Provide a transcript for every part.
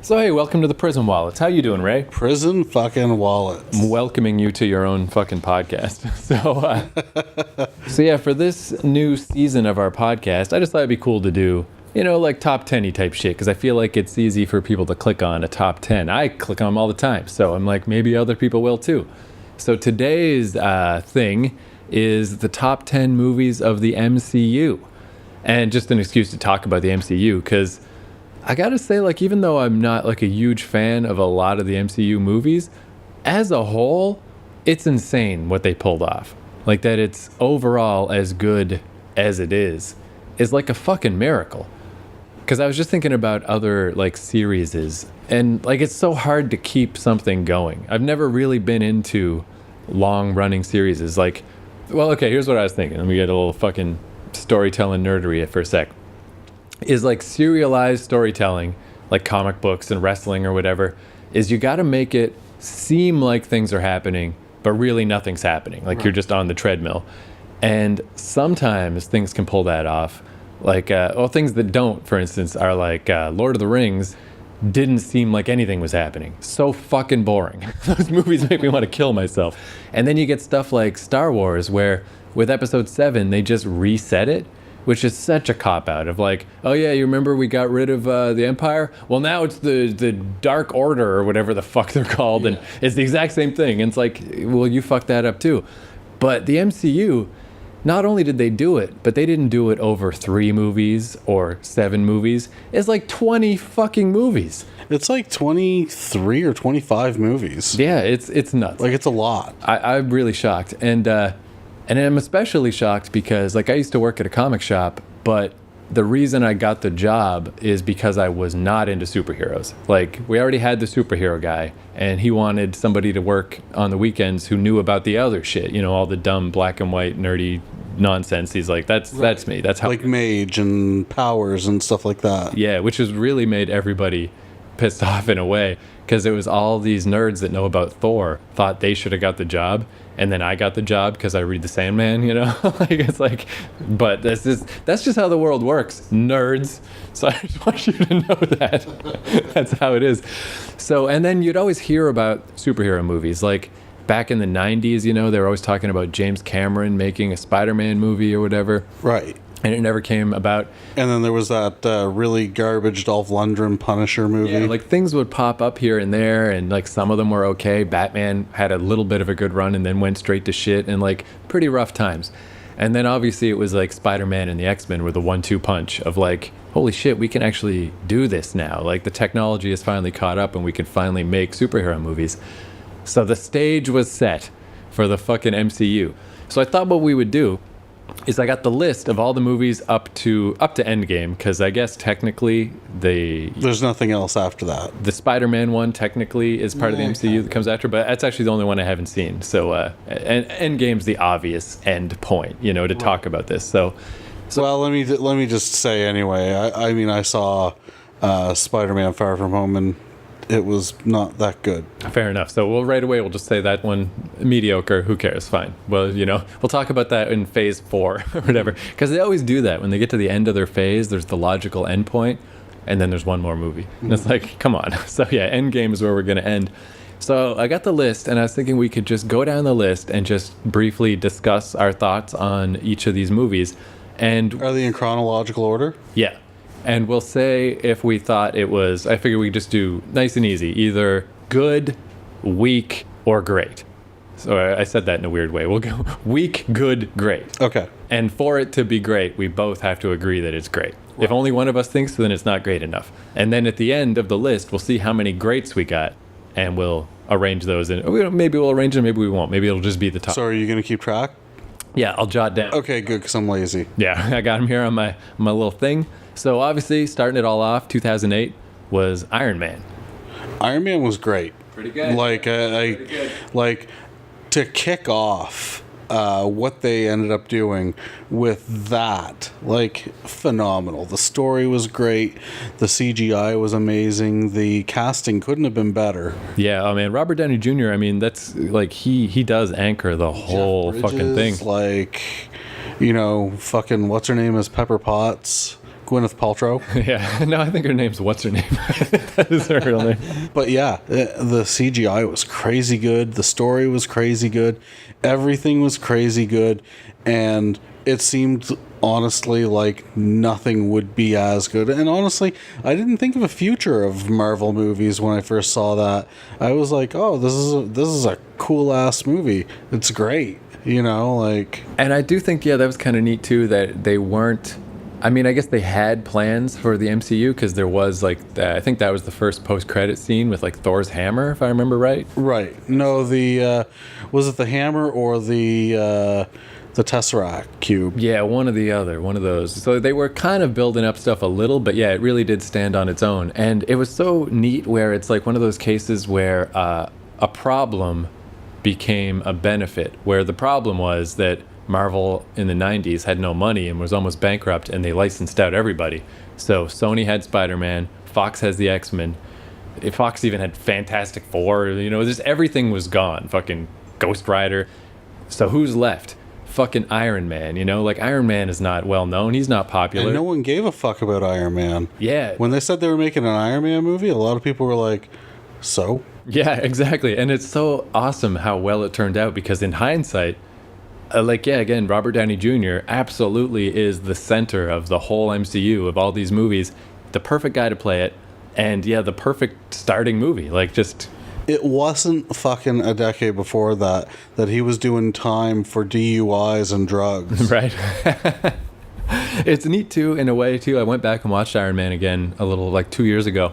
So hey, welcome to the Prison Wallets. How you doing, Ray? Prison fucking Wallets. I'm welcoming you to your own fucking podcast. So yeah, for this new season of our podcast, I just thought it'd be cool to do, like top 10-y type shit, because I feel like it's easy for people to click on a top 10. I click on them all the time, so I'm like, maybe other people will too. So today's thing is the top 10 movies of the MCU. And just an excuse to talk about the MCU, because I gotta say, like, even though I'm not like a huge fan of a lot of the MCU movies, as a whole, it's insane what they pulled off. Like, that it's overall as good as it is like a fucking miracle. Because I was just thinking about other like series, and like it's so hard to keep something going. I've never really been into long running series. Like, well, okay, here's what I was thinking. Let me get a little fucking storytelling nerdery for a sec. Is like serialized storytelling, like comic books and wrestling or whatever, is you got to make it seem like things are happening, but really nothing's happening. Like, you're just on the treadmill. And sometimes things can pull that off. Like, things that don't, for instance, are like Lord of the Rings didn't seem like anything was happening. So fucking boring. Those movies make me want to kill myself. And then you get stuff like Star Wars, where with episode 7, they just reset it, which is such a cop-out of like, oh yeah, you remember we got rid of the Empire? Well, now it's the Dark Order or whatever the fuck they're called, yeah. And it's the exact same thing. And it's like, well, you fucked that up too. But the MCU, not only did they do it, but they didn't do it over 3 movies or 7 movies. It's like 20 fucking movies. It's like 23 or 25 movies. Yeah, it's nuts. Like, it's a lot. I'm really shocked. And I'm especially shocked because, like, I used to work at a comic shop, but the reason I got the job is because I was not into superheroes. Like, we already had the superhero guy, and he wanted somebody to work on the weekends who knew about the other shit, all the dumb black and white nerdy nonsense. He's like, that's me. That's how, like, mage and powers and stuff like that. Yeah, which has really made everybody pissed off in a way, because it was all these nerds that know about Thor thought they should have got the job, and then I got the job because I read the Sandman, like, it's like, but that's just how the world works, nerds. So I just want you to know that that's how it is. So, and then you'd always hear about superhero movies, like back in the 90s, they were always talking about James Cameron making a Spider-Man movie or whatever. Right. And it never came about. And then there was that really garbage Dolph Lundgren Punisher movie. Yeah, like things would pop up here and there, and like some of them were okay. Batman had a little bit of a good run and then went straight to shit, and like pretty rough times. And then obviously it was like Spider-Man and the X-Men were the 1-2 punch of like, holy shit, we can actually do this now. Like, the technology has finally caught up and we can finally make superhero movies. So the stage was set for the fucking MCU. So I thought what we would do is I got the list of all the movies up to Endgame, because I guess technically there's nothing else after that. The Spider-Man one technically is part of the MCU that comes after, but that's actually the only one I haven't seen. So and Endgame's the obvious end point, to talk about this. So well, let me just say anyway. I mean, I saw Spider-Man Far From Home, and it was not that good. Fair enough. So right away we'll just say that one mediocre. Who cares? Fine. Well, we'll talk about that in phase 4 or whatever. Because they always do that when they get to the end of their phase. There's the logical end point, and then there's one more movie. And it's like, come on. So yeah, Endgame is where we're going to end. So I got the list, and I was thinking we could just go down the list and just briefly discuss our thoughts on each of these movies. And are they in chronological order? Yeah. And we'll say if we thought it was, I figure we just do nice and easy, either good, weak, or great. So I said that in a weird way. We'll go weak, good, great. Okay. And for it to be great, we both have to agree that it's great. Right. If only one of us thinks so, then it's not great enough. And then at the end of the list, we'll see how many greats we got, and we'll arrange those. Maybe we'll arrange them, maybe we won't. Maybe it'll just be the top. So are you going to keep track? Yeah, I'll jot down. Okay, good, because I'm lazy. Yeah, I got them here on my little thing. So obviously, starting it all off, 2008 was Iron Man. Iron Man was great. Pretty good. Like to kick off what they ended up doing with that, like, phenomenal. The story was great. The CGI was amazing. The casting couldn't have been better. Yeah, I mean, Robert Downey Jr., I mean, that's like he does anchor the whole fucking thing. Like, fucking what's her name is Pepper Potts. Gwyneth Paltrow. Yeah, no, I think her name's what's her name. That is her real name. But yeah, the CGI was crazy good. The story was crazy good. Everything was crazy good. And it seemed honestly like nothing would be as good. And honestly, I didn't think of a future of Marvel movies when I first saw that. I was like, oh, this is a cool ass movie. It's great. You know, like... And I do think, yeah, that was kind of neat too, that they weren't... I mean, I guess they had plans for the MCU because there was like, I think that was the first post-credit scene with like Thor's hammer, if I remember right. Right. No, was it the hammer or the Tesseract cube? Yeah, one or the other, one of those. So they were kind of building up stuff a little, but yeah, it really did stand on its own. And it was so neat where it's like one of those cases where a problem became a benefit, where the problem was that Marvel in the 90s had no money and was almost bankrupt, and they licensed out everybody. So Sony had Spider-Man, Fox has the X-Men, Fox even had Fantastic Four, you know, just everything was gone. Fucking Ghost Rider. So who's left? Fucking Iron Man, you know? Like, Iron Man is not well known, he's not popular. And no one gave a fuck about Iron Man. Yeah. When they said they were making an Iron Man movie, a lot of people were like, so? Yeah, exactly. And it's so awesome how well it turned out, because in hindsight, again, Robert Downey Jr. absolutely is the center of the whole MCU, of all these movies. The perfect guy to play it. And yeah, the perfect starting movie. Like, just... It wasn't fucking a decade before that he was doing time for DUIs and drugs. Right. It's neat, too, in a way, too. I went back and watched Iron Man again a little, like 2 years ago.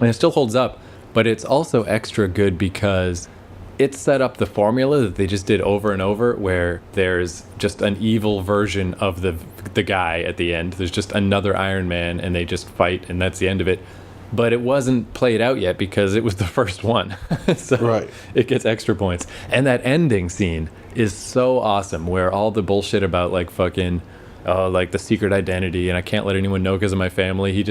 And it still holds up. But it's also extra good because it set up the formula that they just did over and over, where there's just an evil version of the guy at the end. There's just another Iron Man, and they just fight, and that's the end of it. But it wasn't played out yet because it was the first one. So right. It gets extra points. And that ending scene is so awesome, where all the bullshit about like fucking, like the secret identity, and I can't let anyone know because of my family.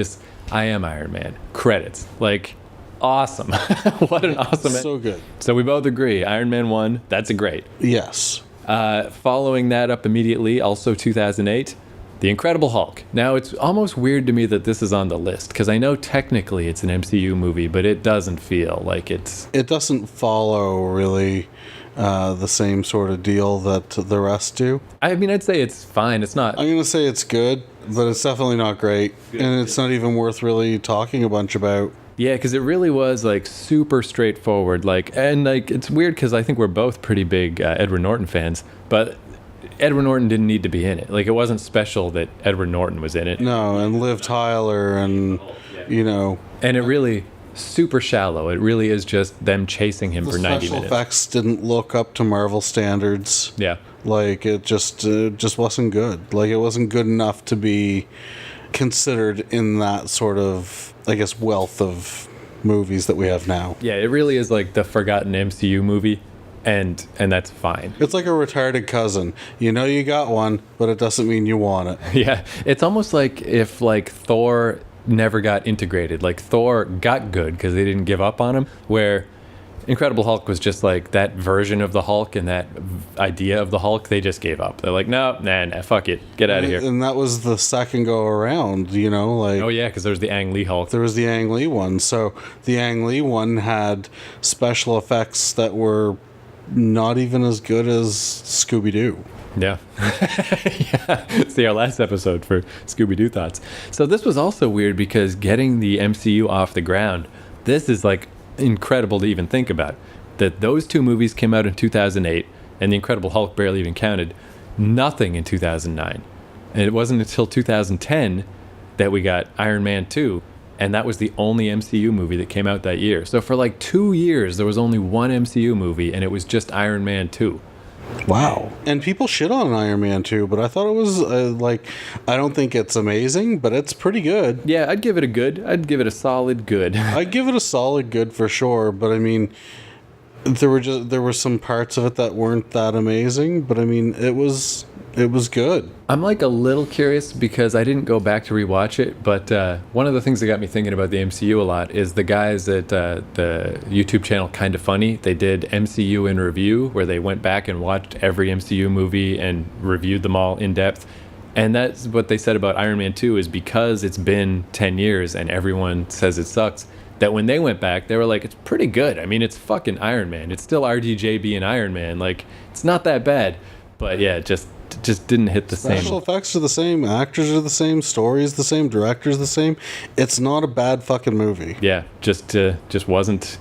I am Iron Man. Credits. Like, awesome. What an awesome so good. So we both agree, Iron Man 1, that's a great. Yes. Following that up immediately, also 2008, The Incredible Hulk. Now, it's almost weird to me that this is on the list, because I know technically it's an MCU movie, but it doesn't feel like it's... It doesn't follow, really, the same sort of deal that the rest do. I mean, I'd say it's fine. It's not... I'm going to say it's good, but it's definitely not great, and it's not even worth really talking a bunch about. Yeah, because it really was like super straightforward. And it's weird because I think we're both pretty big Edward Norton fans, but Edward Norton didn't need to be in it. Like, it wasn't special that Edward Norton was in it. No, and Liv Tyler and, you know. And it really super shallow. It really is just them chasing him for 90 minutes. The special effects didn't look up to Marvel standards. Yeah. Like, it just wasn't good. Like, it wasn't good enough to be considered in that sort of, I guess, wealth of movies that we have now. Yeah, it really is like the forgotten MCU movie, and that's fine. It's like a retarded cousin. You know you got one, but it doesn't mean you want it. Yeah, it's almost like if like Thor never got integrated. Like, Thor got good because they didn't give up on him, where Incredible Hulk was just like that version of the Hulk, and that idea of the Hulk, they just gave up. They're like, nah, fuck it, get out of here. And that was the second go around, you know, like... Oh yeah, because there's the Ang Lee Hulk. There was the Ang Lee one. So the Ang Lee one had special effects that were not even as good as Scooby-Doo. Yeah. Yeah. See our last episode for Scooby-Doo thoughts. So this was also weird because getting the MCU off the ground, this is like incredible to even think about, that those two movies came out in 2008 and the Incredible Hulk barely even counted. Nothing in 2009, and it wasn't until 2010 that we got Iron Man 2, and that was the only MCU movie that came out that year. So for like 2 years there was only one MCU movie, and it was just Iron Man 2. Wow. And people shit on Iron Man 2, but I thought it was, I don't think it's amazing, but it's pretty good. Yeah, I'd give it a good. I'd give it a solid good. I'd give it a solid good for sure, but I mean, there were some parts of it that weren't that amazing, but I mean, it was good. I'm like a little curious because I didn't go back to rewatch it, but one of the things that got me thinking about the MCU a lot is the guys at the YouTube channel Kinda Funny. They did MCU in Review, where they went back and watched every MCU movie and reviewed them all in depth. And that's what they said about Iron Man 2 is because it's been 10 years and everyone says it sucks, that when they went back, they were like, it's pretty good. I mean, it's fucking Iron Man. It's still RDJ being Iron Man. Like, it's not that bad. But yeah, it just didn't hit the same. Special effects are the same, actors are the same, stories the same, directors the same. It's not a bad fucking movie. Yeah, just wasn't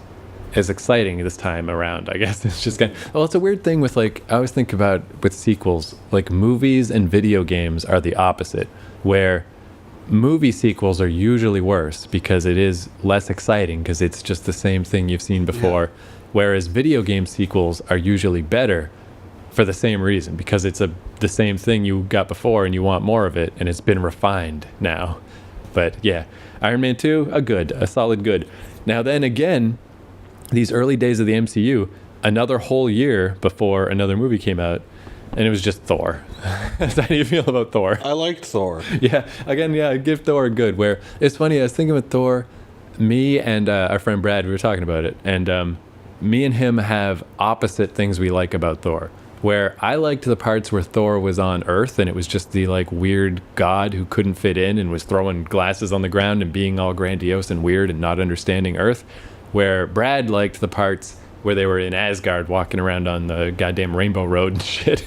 as exciting this time around, I guess. It's just well, it's a weird thing with, like, I always think about with sequels, like movies and video games are the opposite, where movie sequels are usually worse because it is less exciting because it's just the same thing you've seen before, whereas video game sequels are usually better for the same reason, because it's the same thing you got before and you want more of it, and it's been refined now. But yeah, Iron Man 2, a solid good. Now then again, these early days of the MCU, another whole year before another movie came out, and it was just Thor. How do you feel about Thor? I liked Thor. Yeah, again, yeah, give Thor a good. Where it's funny, I was thinking with Thor, me and our friend Brad, we were talking about it, and me and him have opposite things we like about Thor. Where I liked the parts where Thor was on Earth and it was just the like weird god who couldn't fit in and was throwing glasses on the ground and being all grandiose and weird and not understanding Earth. Where Brad liked the parts where they were in Asgard walking around on the goddamn Rainbow Road and shit.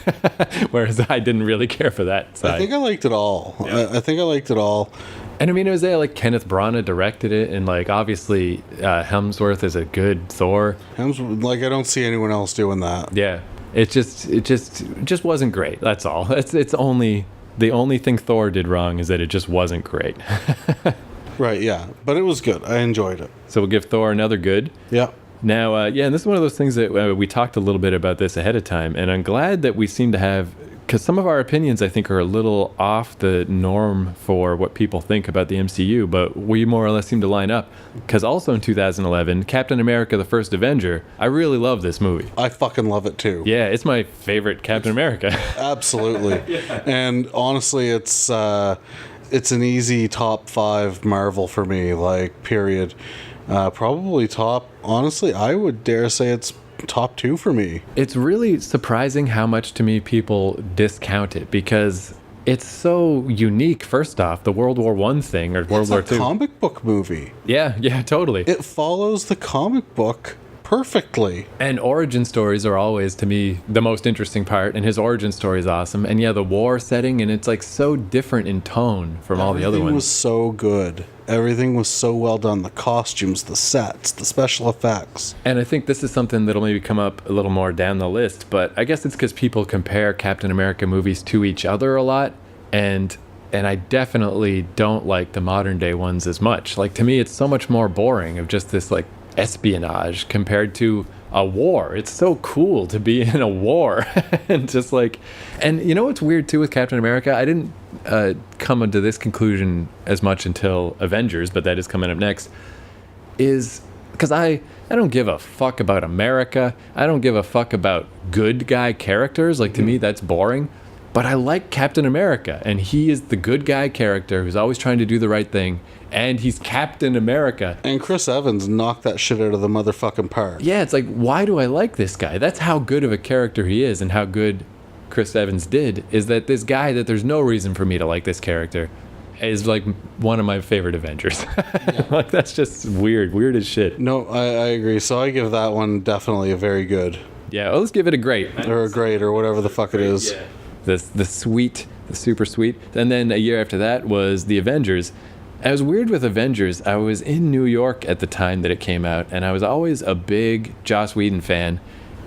Whereas I didn't really care for that side. I think I liked it all. Yeah. I think I liked it all. And I mean, it was there, like, Kenneth Branagh directed it, and, like, obviously Hemsworth is a good Thor. Like, I don't see anyone else doing that. Yeah. It just wasn't great. That's all. It's only the only thing Thor did wrong is that it just wasn't great. Right, yeah. But it was good. I enjoyed it. So we'll give Thor another good. Yeah. Now, and this is one of those things that we talked a little bit about this ahead of time, and I'm glad that we seem to have, because some of our opinions, I think, are a little off the norm for what people think about the MCU, but we more or less seem to line up. Because also in 2011, Captain America: The First Avenger, I really love this movie. I fucking love it too. Yeah, it's my favorite Captain America. Absolutely. Yeah. And honestly, it's an easy top 5 Marvel for me, like, period. Probably top, honestly, I would dare say it's top 2 for me. It's really surprising how much to me people discount it, because it's so unique. First off, the World War I thing, or World War II. It's a comic book movie. Yeah, totally. It follows the comic book perfectly. And origin stories are always, to me, the most interesting part, and his origin story is awesome. And yeah, the war setting, and it's like so different in tone from all the other ones. Everything was so good. Everything was so well done. The costumes, the sets, the special effects. And I think this is something that'll maybe come up a little more down the list, but I guess it's because people compare Captain America movies to each other a lot, and I definitely don't like the modern day ones as much. Like, to me, it's so much more boring of just this, like, espionage compared to a war. It's so cool to be in a war. And just like, and you know what's weird too with Captain America? I didn't come into this conclusion as much until Avengers, but that is coming up next, is because I don't give a fuck about America. I don't give a fuck about good guy characters. Like, to me, that's boring. But I like Captain America, and he is the good guy character who's always trying to do the right thing, and he's Captain America. And Chris Evans knocked that shit out of the motherfucking park. Yeah, it's like, why do I like this guy? That's how good of a character he is, and how good Chris Evans did, is that this guy that there's no reason for me to like this character is like one of my favorite Avengers. Yeah. Like, that's just weird as shit. No, I agree. So I give that one definitely a very good. Yeah, well, let's give it a great. Or a great, or whatever the fuck it is. Yeah. The super sweet. And then a year after that was the Avengers. I was weird with Avengers. I was in New York at the time that it came out, and I was always a big Joss Whedon fan,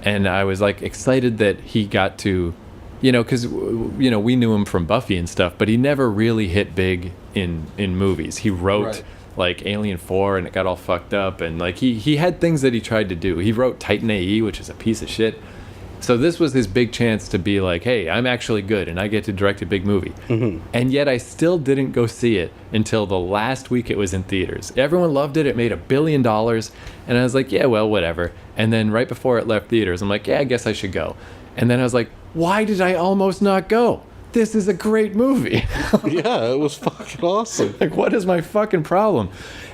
and I was like excited that he got to, because we knew him from Buffy and stuff, but he never really hit big in movies. He wrote like Alien 4, and it got all fucked up, and like he had things that he tried to do. He wrote Titan AE, which is a piece of shit. So this was his big chance to be like, hey, I'm actually good, and I get to direct a big movie. Mm-hmm. And yet I still didn't go see it until the last week it was in theaters. Everyone loved it. It made $1 billion. And I was like, yeah, well, whatever. And then right before it left theaters, I'm like, yeah, I guess I should go. And then I was like, why did I almost not go? This is a great movie. Yeah, it was fucking awesome. Like, what is my fucking problem?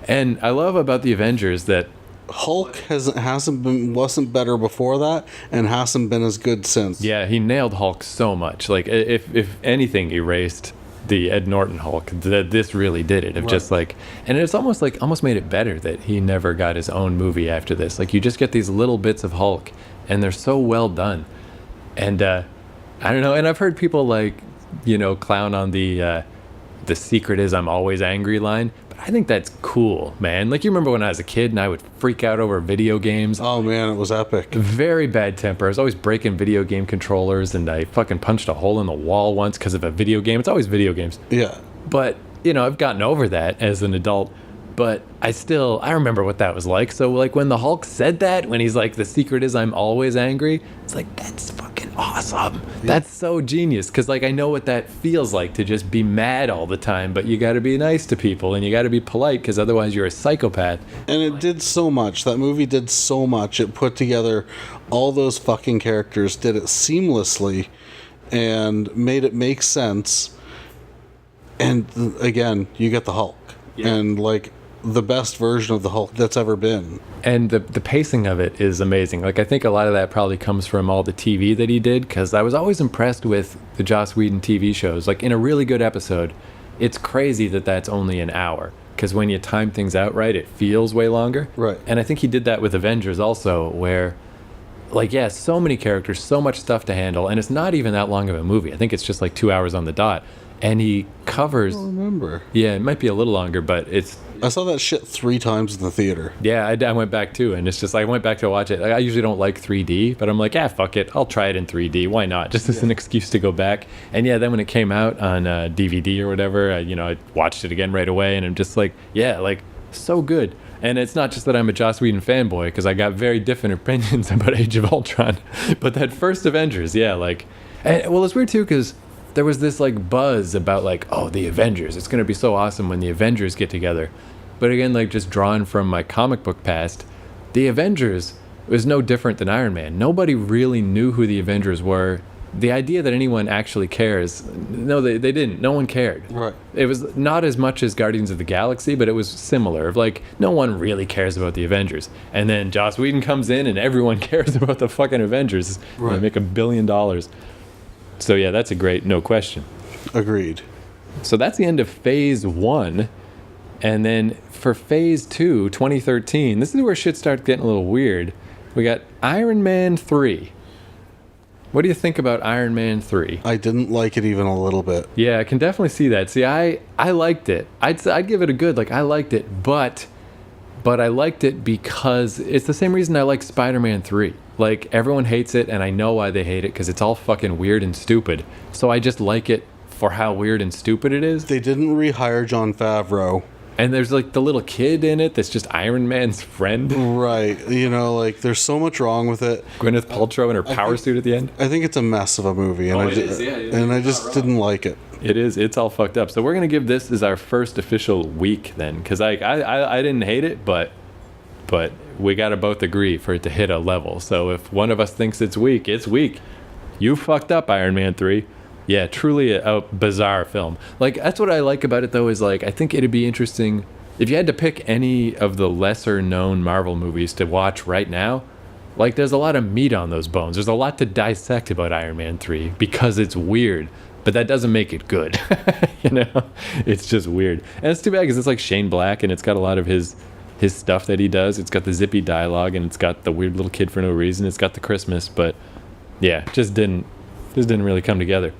And I love about the Avengers that Hulk wasn't better before that, and hasn't been as good since. Yeah, he nailed Hulk so much. Like, if anything erased the Ed Norton Hulk, this really did it. Of just like, and it's almost made it better that he never got his own movie after this. Like, you just get these little bits of Hulk, and they're so well done. And I don't know. And I've heard people like, clown on the secret is I'm always angry line. I think that's cool, man. Like, you remember when I was a kid and I would freak out over video games? Oh, man, it was epic. Very bad temper. I was always breaking video game controllers, and I fucking punched a hole in the wall once because of a video game. It's always video games. Yeah. But, I've gotten over that as an adult. But I remember what that was like. So, like, when the Hulk said that, when he's like, the secret is I'm always angry, it's like, that's fucking awesome. Yeah. That's so genius. Because, like, I know what that feels like to just be mad all the time. But you got to be nice to people, and you got to be polite, because otherwise you're a psychopath. And it did so much. That movie did so much. It put together all those fucking characters, did it seamlessly, and made it make sense. And, again, you get the Hulk. Yeah. And, like, the best version of the Hulk that's ever been. And the pacing of it is amazing. Like, I think a lot of that probably comes from all the TV that he did, because I was always impressed with the Joss Whedon TV shows. Like, in a really good episode, it's crazy that that's only an hour, because when you time things out right, it feels way longer. Right. And I think he did that with Avengers also, where, like, yeah, so many characters, so much stuff to handle, and it's not even that long of a movie. I think it's just like 2 hours on the dot. And he covers... I don't remember. Yeah, it might be a little longer, but it's... I saw that shit 3 times in the theater. Yeah, I went back too, and it's just like, I went back to watch it. Like, I usually don't like 3D, but I'm like, fuck it. I'll try it in 3D. Why not? Just as an excuse to go back. And yeah, then when it came out on DVD or whatever, I watched it again right away, and I'm just like, yeah, like, so good. And it's not just that I'm a Joss Whedon fanboy, because I got very different opinions about Age of Ultron. But that first Avengers, yeah, like... well, it's weird too, because... there was this like buzz about like, oh, the Avengers. It's going to be so awesome when the Avengers get together. But again, like, just drawn from my comic book past, the Avengers was no different than Iron Man. Nobody really knew who the Avengers were. The idea that anyone actually cares, no, they didn't. No one cared. Right. It was not as much as Guardians of the Galaxy, but it was similar. Like, no one really cares about the Avengers. And then Joss Whedon comes in and everyone cares about the fucking Avengers. Right. They make $1 billion. So yeah, that's a great no question. Agreed. So that's the end of phase 1. And then for phase 2, 2013, this is where shit starts getting a little weird. We got Iron Man 3. What do you think about Iron Man 3? I didn't like it even a little bit. Yeah, I can definitely see that. See, I liked it. I'd give it a good, like, I liked it, but I liked it because it's the same reason I like Spider-Man 3. Like, everyone hates it, and I know why they hate it, because it's all fucking weird and stupid. So I just like it for how weird and stupid it is. They didn't rehire Jon Favreau. And there's, like, the little kid in it that's just Iron Man's friend. Right. Like, there's so much wrong with it. Gwyneth Paltrow in her power suit at the end. I think it's a mess of a movie. And I just didn't like it. It is. It's all fucked up. So we're going to give this as our first official week then. Because I didn't hate it, but we got to both agree for it to hit a level. So if one of us thinks it's weak, it's weak. You fucked up, Iron Man 3. Yeah, truly a bizarre film. Like, that's what I like about it, though, is, like, I think it'd be interesting if you had to pick any of the lesser-known Marvel movies to watch right now. Like, there's a lot of meat on those bones. There's a lot to dissect about Iron Man 3 because it's weird. But that doesn't make it good. It's just weird. And it's too bad because it's like Shane Black, and it's got a lot of his stuff that he does. It's got the zippy dialogue, and it's got the weird little kid for no reason. It's got the Christmas, but yeah, just didn't really come together.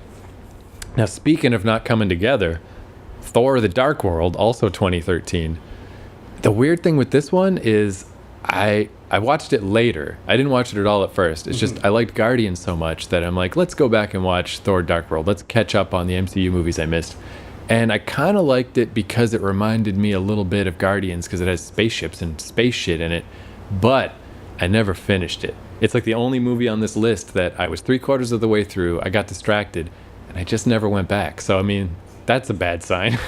Now, speaking of not coming together, Thor: The Dark World, also 2013. The weird thing with this one is I watched it later. I didn't watch it at all at first. It's just I liked Guardians so much that I'm like, let's go back and watch Thor: Dark World. Let's catch up on the MCU movies I missed. And I kind of liked it because it reminded me a little bit of Guardians because it has spaceships and space shit in it. But I never finished it. It's like the only movie on this list that I was 3/4 of the way through. I got distracted, and I just never went back. So, I mean, that's a bad sign.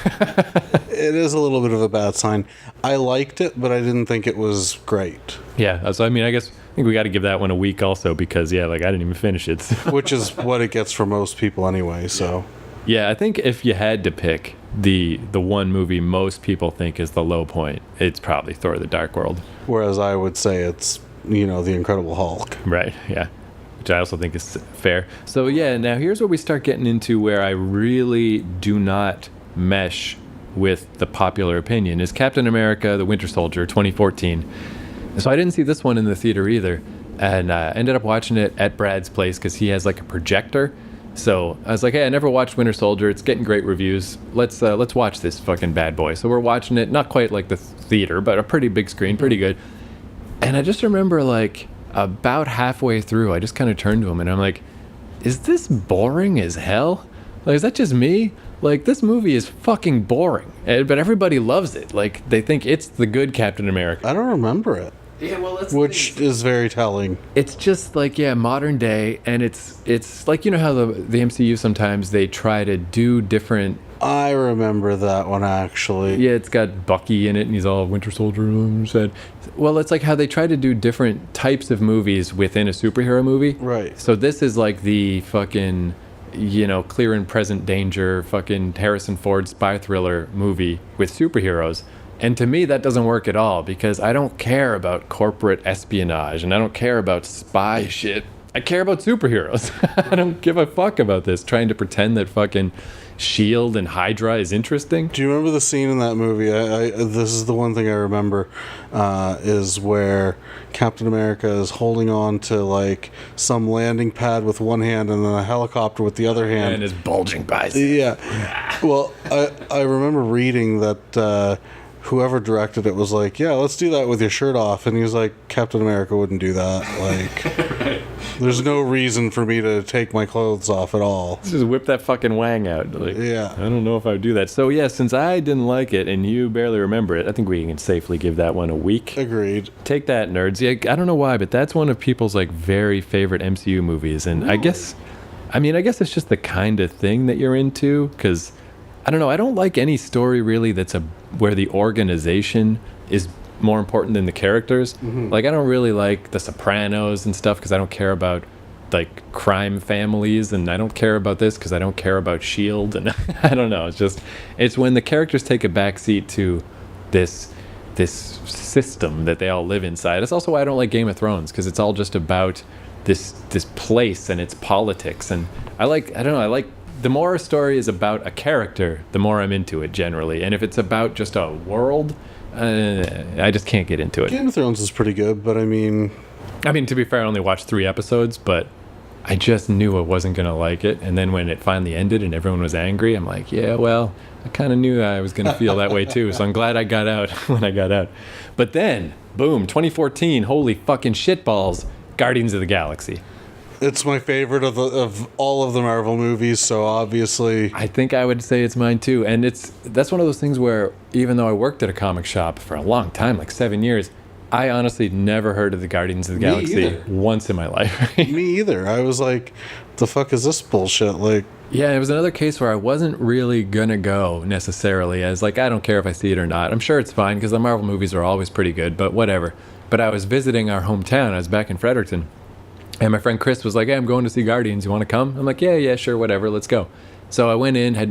It is a little bit of a bad sign. I liked it, but I didn't think it was great. Yeah, so I mean, I think we got to give that one a week also because, yeah, like, I didn't even finish it. Which is what it gets for most people anyway, so... Yeah, I think if you had to pick the one movie most people think is the low point, it's probably Thor: The Dark World. Whereas I would say it's, The Incredible Hulk. Right, yeah. Which I also think is fair. So yeah, now here's where we start getting into where I really do not mesh with the popular opinion, is Captain America: The Winter Soldier 2014. So I didn't see this one in the theater either, and ended up watching it at Brad's place because he has like a projector. So I was like, hey, I never watched Winter Soldier. It's getting great reviews. Let's watch this fucking bad boy. So we're watching it, not quite like the theater, but a pretty big screen, pretty good. And I just remember like about halfway through, I just kind of turned to him and I'm like, is this boring as hell? Like, is that just me? Like, this movie is fucking boring, but everybody loves it. Like, they think it's the good Captain America. I don't remember it. Yeah, well, which is very telling. It's just like, yeah, modern day, and it's like, how the MCU sometimes they try to do different. I remember that one actually. Yeah, it's got Bucky in it, and he's all Winter Soldier said. Well, it's like how they try to do different types of movies within a superhero movie. Right. So this is like the fucking, clear and present danger, fucking Harrison Ford spy thriller movie with superheroes. And to me, that doesn't work at all because I don't care about corporate espionage and I don't care about spy shit. I care about superheroes. I don't give a fuck about this, trying to pretend that fucking S.H.I.E.L.D. and Hydra is interesting. Do you remember the scene in that movie? This is the one thing I remember, is where Captain America is holding on to like some landing pad with one hand and then a helicopter with the other hand. And his bulging biceps. Yeah. Well, I remember reading that whoever directed it was like, yeah, let's do that with your shirt off. And he was like, Captain America wouldn't do that. Like, there's no reason for me to take my clothes off at all. Just whip that fucking wang out. Like, yeah. I don't know if I would do that. So, yeah, since I didn't like it and you barely remember it, I think we can safely give that one a week. Agreed. Take that, nerds. Yeah, I don't know why, but that's one of people's, like, very favorite MCU movies. And really? I guess it's just the kind of thing that you're into, because I don't know. I don't like any story really that's where the organization is more important than the characters. Mm-hmm. Like, I don't really like The Sopranos and stuff because I don't care about like crime families, and I don't care about this because I don't care about S.H.I.E.L.D. and I don't know. It's when the characters take a backseat to this system that they all live inside. It's also why I don't like Game of Thrones, because it's all just about this place and its politics. And I like the more a story is about a character, the more I'm into it generally. And if it's about just a world, I just can't get into it. Game of Thrones is pretty good, but I mean, to be fair, I only watched 3 episodes, but I just knew I wasn't going to like it. And then when it finally ended and everyone was angry, I'm like, yeah, well, I kind of knew I was going to feel that way too. So I'm glad I got out when I got out. But then, boom, 2014, holy fucking shitballs, Guardians of the Galaxy. It's my favorite of all of the Marvel movies, so obviously I think I would say it's mine too. And that's one of those things where even though I worked at a comic shop for a long time, like 7 years, I honestly never heard of the Guardians of the Galaxy once in my life. Me either. I was like, the fuck is this bullshit? Like, yeah, it was another case where I wasn't really gonna go necessarily. I was like, I don't care if I see it or not. I'm sure it's fine because the Marvel movies are always pretty good, but whatever. But I was visiting our hometown. I was back in Fredericton. And my friend Chris was like, hey, I'm going to see Guardians. You want to come? I'm like, yeah, sure, whatever. Let's go. So I went in, I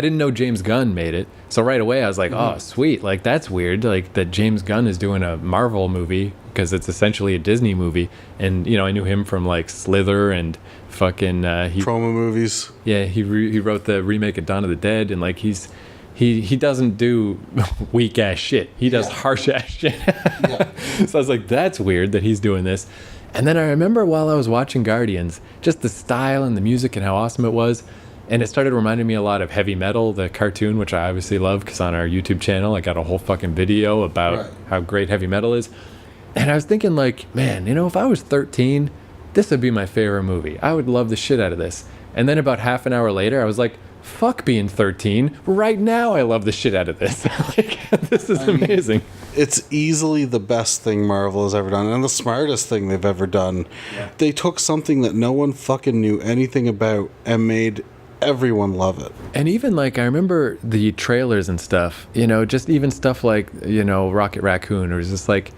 didn't know James Gunn made it. So right away I was like, oh, sweet. Like, that's weird. Like, that James Gunn is doing a Marvel movie because it's essentially a Disney movie. And, I knew him from, like, Slither and fucking... promo movies. Yeah, he wrote the remake of Dawn of the Dead. And, like, he doesn't do weak-ass shit. He does harsh-ass shit. Yeah. So I was like, that's weird that he's doing this. And then I remember while I was watching Guardians, just the style and the music and how awesome it was. And it started reminding me a lot of Heavy Metal, the cartoon, which I obviously love because on our YouTube channel, I got a whole fucking video about how great Heavy Metal is. And I was thinking like, man, if I was 13, this would be my favorite movie. I would love the shit out of this. And then about half an hour later, I was like, fuck being 13. Right now, I love the shit out of this. This is amazing. It's easily the best thing Marvel has ever done, and the smartest thing they've ever done. Yeah. They took something that no one fucking knew anything about and made everyone love it. And even like, I remember the trailers and stuff, just even stuff like, Rocket Raccoon, or just like,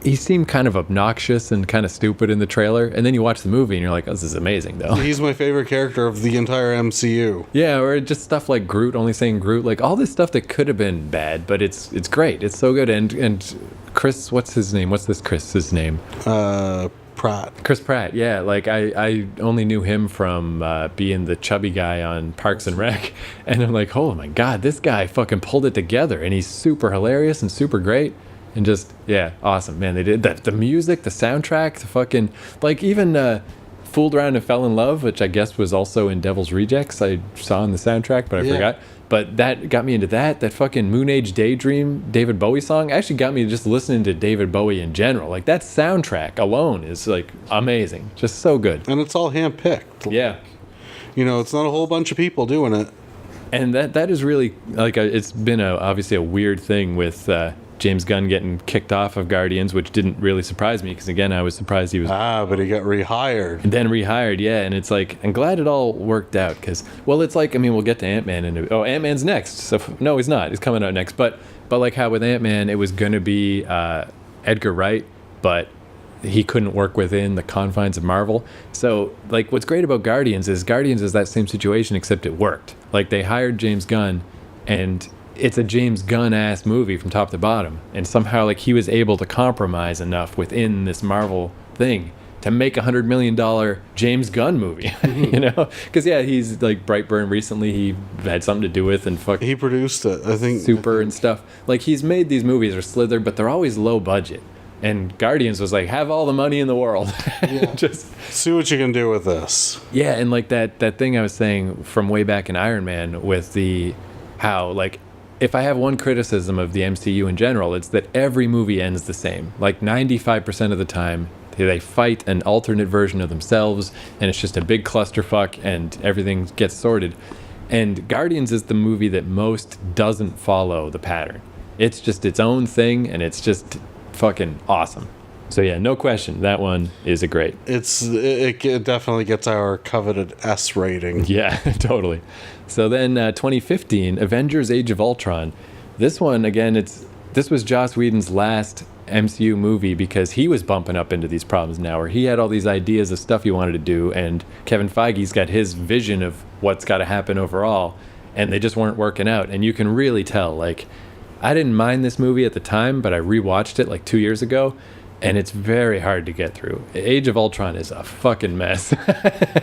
he seemed kind of obnoxious and kind of stupid in the trailer, and then you watch the movie and you're like, oh, this is amazing though. He's my favorite character of the entire MCU. Yeah, or just stuff like Groot, only saying Groot, like all this stuff that could have been bad, but it's great. It's so good. And Chris, what's his name? What's this Chris's name? Pratt. Chris Pratt, yeah. Like I only knew him from being the chubby guy on Parks and Rec, and I'm like, oh my god, this guy fucking pulled it together, and he's super hilarious and super great, and just yeah, awesome, man. They did that. The music, the soundtrack, the fucking like even fooled around and fell in love, which I guess was also in Devil's Rejects. I saw in the soundtrack, but I forgot. But that got me into that. That fucking Moon Age Daydream David Bowie song actually got me just listening to David Bowie in general. Like that soundtrack alone is like amazing. Just so good. And it's all handpicked. Yeah. You know, it's not a whole bunch of people doing it. And that is really like it's been obviously a weird thing with James Gunn getting kicked off of Guardians, which didn't really surprise me because again I was surprised he was but he got rehired and then rehired, yeah. And it's like I'm glad it all worked out because well, it's like I mean we'll get to Ant-Man and Ant-Man's next, so no he's not, he's coming out next, but like how with Ant-Man it was gonna be Edgar Wright, but he couldn't work within the confines of Marvel. So like what's great about Guardians is that same situation except it worked. Like they hired James Gunn and it's a James Gunn-ass movie from top to bottom, and somehow like he was able to compromise enough within this Marvel thing to make $100 million James Gunn movie. You know, because yeah, he's like Brightburn recently he had something to do with, and he produced it, I think, Super and stuff. Like he's made these movies or Slither, but they're always low budget. And Guardians was like, have all the money in the world. Yeah. Just see what you can do with this. Yeah, and like that thing I was saying from way back in Iron Man with the how like if I have one criticism of the MCU in general, it's that every movie ends the same. Like 95% of the time, they fight an alternate version of themselves, and it's just a big clusterfuck, and everything gets sorted. And Guardians is the movie that most doesn't follow the pattern. It's just its own thing, and it's just fucking awesome. So yeah, no question, that one is a great. It definitely gets our coveted S rating. Yeah, totally. So then 2015, Avengers Age of Ultron. This one, again, this was Joss Whedon's last MCU movie because he was bumping up into these problems now where he had all these ideas of stuff he wanted to do, and Kevin Feige's got his vision of what's got to happen overall, and they just weren't working out. And you can really tell, like, I didn't mind this movie at the time, but I rewatched it like 2 years ago, and it's very hard to get through. Age of Ultron is a fucking mess.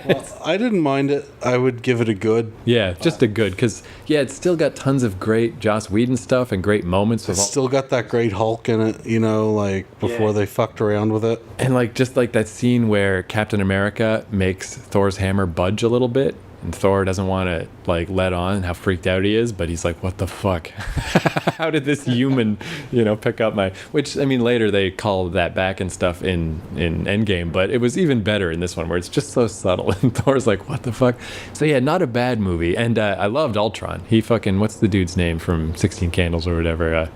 Well, I didn't mind it. I would give it a good. Yeah, just a good, because, yeah, it's still got tons of great Joss Whedon stuff and great moments. It's still got that great Hulk in it, you know, like, before they fucked around with it. And, like, just like that scene where Captain America makes Thor's hammer budge a little bit, and Thor doesn't want to like let on how freaked out he is, but he's like, what the fuck? How did this human, pick up my, which I mean later they call that back and stuff in Endgame, but it was even better in this one where it's just so subtle and Thor's like, what the fuck? So yeah, not a bad movie. And I loved Ultron. He fucking, what's the dude's name from 16 Candles or whatever?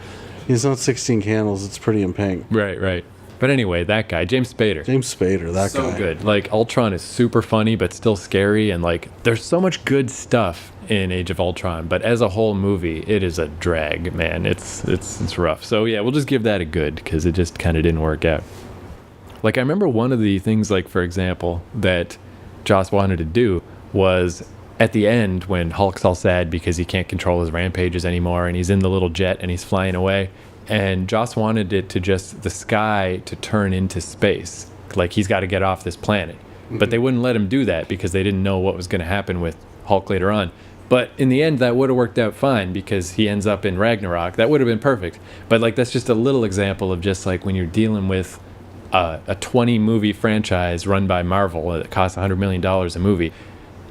He's not 16 Candles, it's Pretty in Pink. Right. But anyway, that guy, James Spader, that guy. So good. Like, Ultron is super funny, but still scary. And, like, there's so much good stuff in Age of Ultron. But as a whole movie, it is a drag, man. It's rough. So, yeah, we'll just give that a good because it just kind of didn't work out. Like, I remember one of the things, like, for example, that Joss wanted to do was at the end when Hulk's all sad because he can't control his rampages anymore and he's in the little jet and he's flying away. And Joss wanted it to just, the sky to turn into space. Like, he's got to get off this planet. Mm-hmm. But they wouldn't let him do that because they didn't know what was going to happen with Hulk later on. But in the end, that would have worked out fine because he ends up in Ragnarok. That would have been perfect. But, like, that's just a little example of just, like, when you're dealing with a 20-movie franchise run by Marvel that costs $100 million a movie,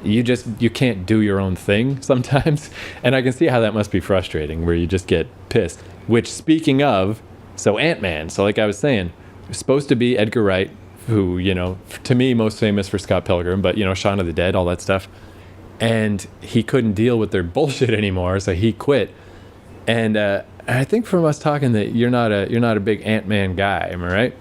you can't do your own thing sometimes. And I can see how that must be frustrating, where you just get pissed. Which, speaking of, so Ant-Man, so like I was saying, it was supposed to be Edgar Wright, who, to me, most famous for Scott Pilgrim, but, Shaun of the Dead, all that stuff. And he couldn't deal with their bullshit anymore, so he quit. And I think from us talking that you're not a big Ant-Man guy, am I right?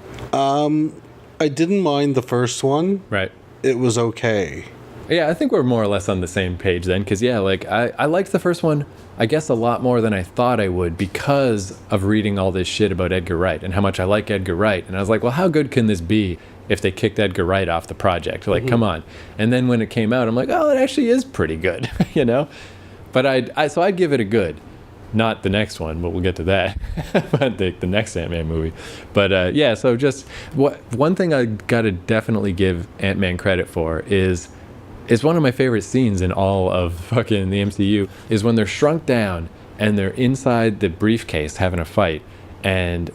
I didn't mind the first one. Right. It was okay. Yeah, I think we're more or less on the same page then, because yeah, like I liked the first one, I guess, a lot more than I thought I would because of reading all this shit about Edgar Wright and how much I like Edgar Wright. And I was like, well, how good can this be if they kicked Edgar Wright off the project? Like, come on. And then when it came out, I'm like, oh, it actually is pretty good, you know? But I'd give it a good. Not the next one, but we'll get to that. But the next Ant-Man movie. But yeah, so just one thing I gotta definitely give Ant-Man credit for is one of my favorite scenes in all of fucking the MCU is when they're shrunk down and they're inside the briefcase having a fight, and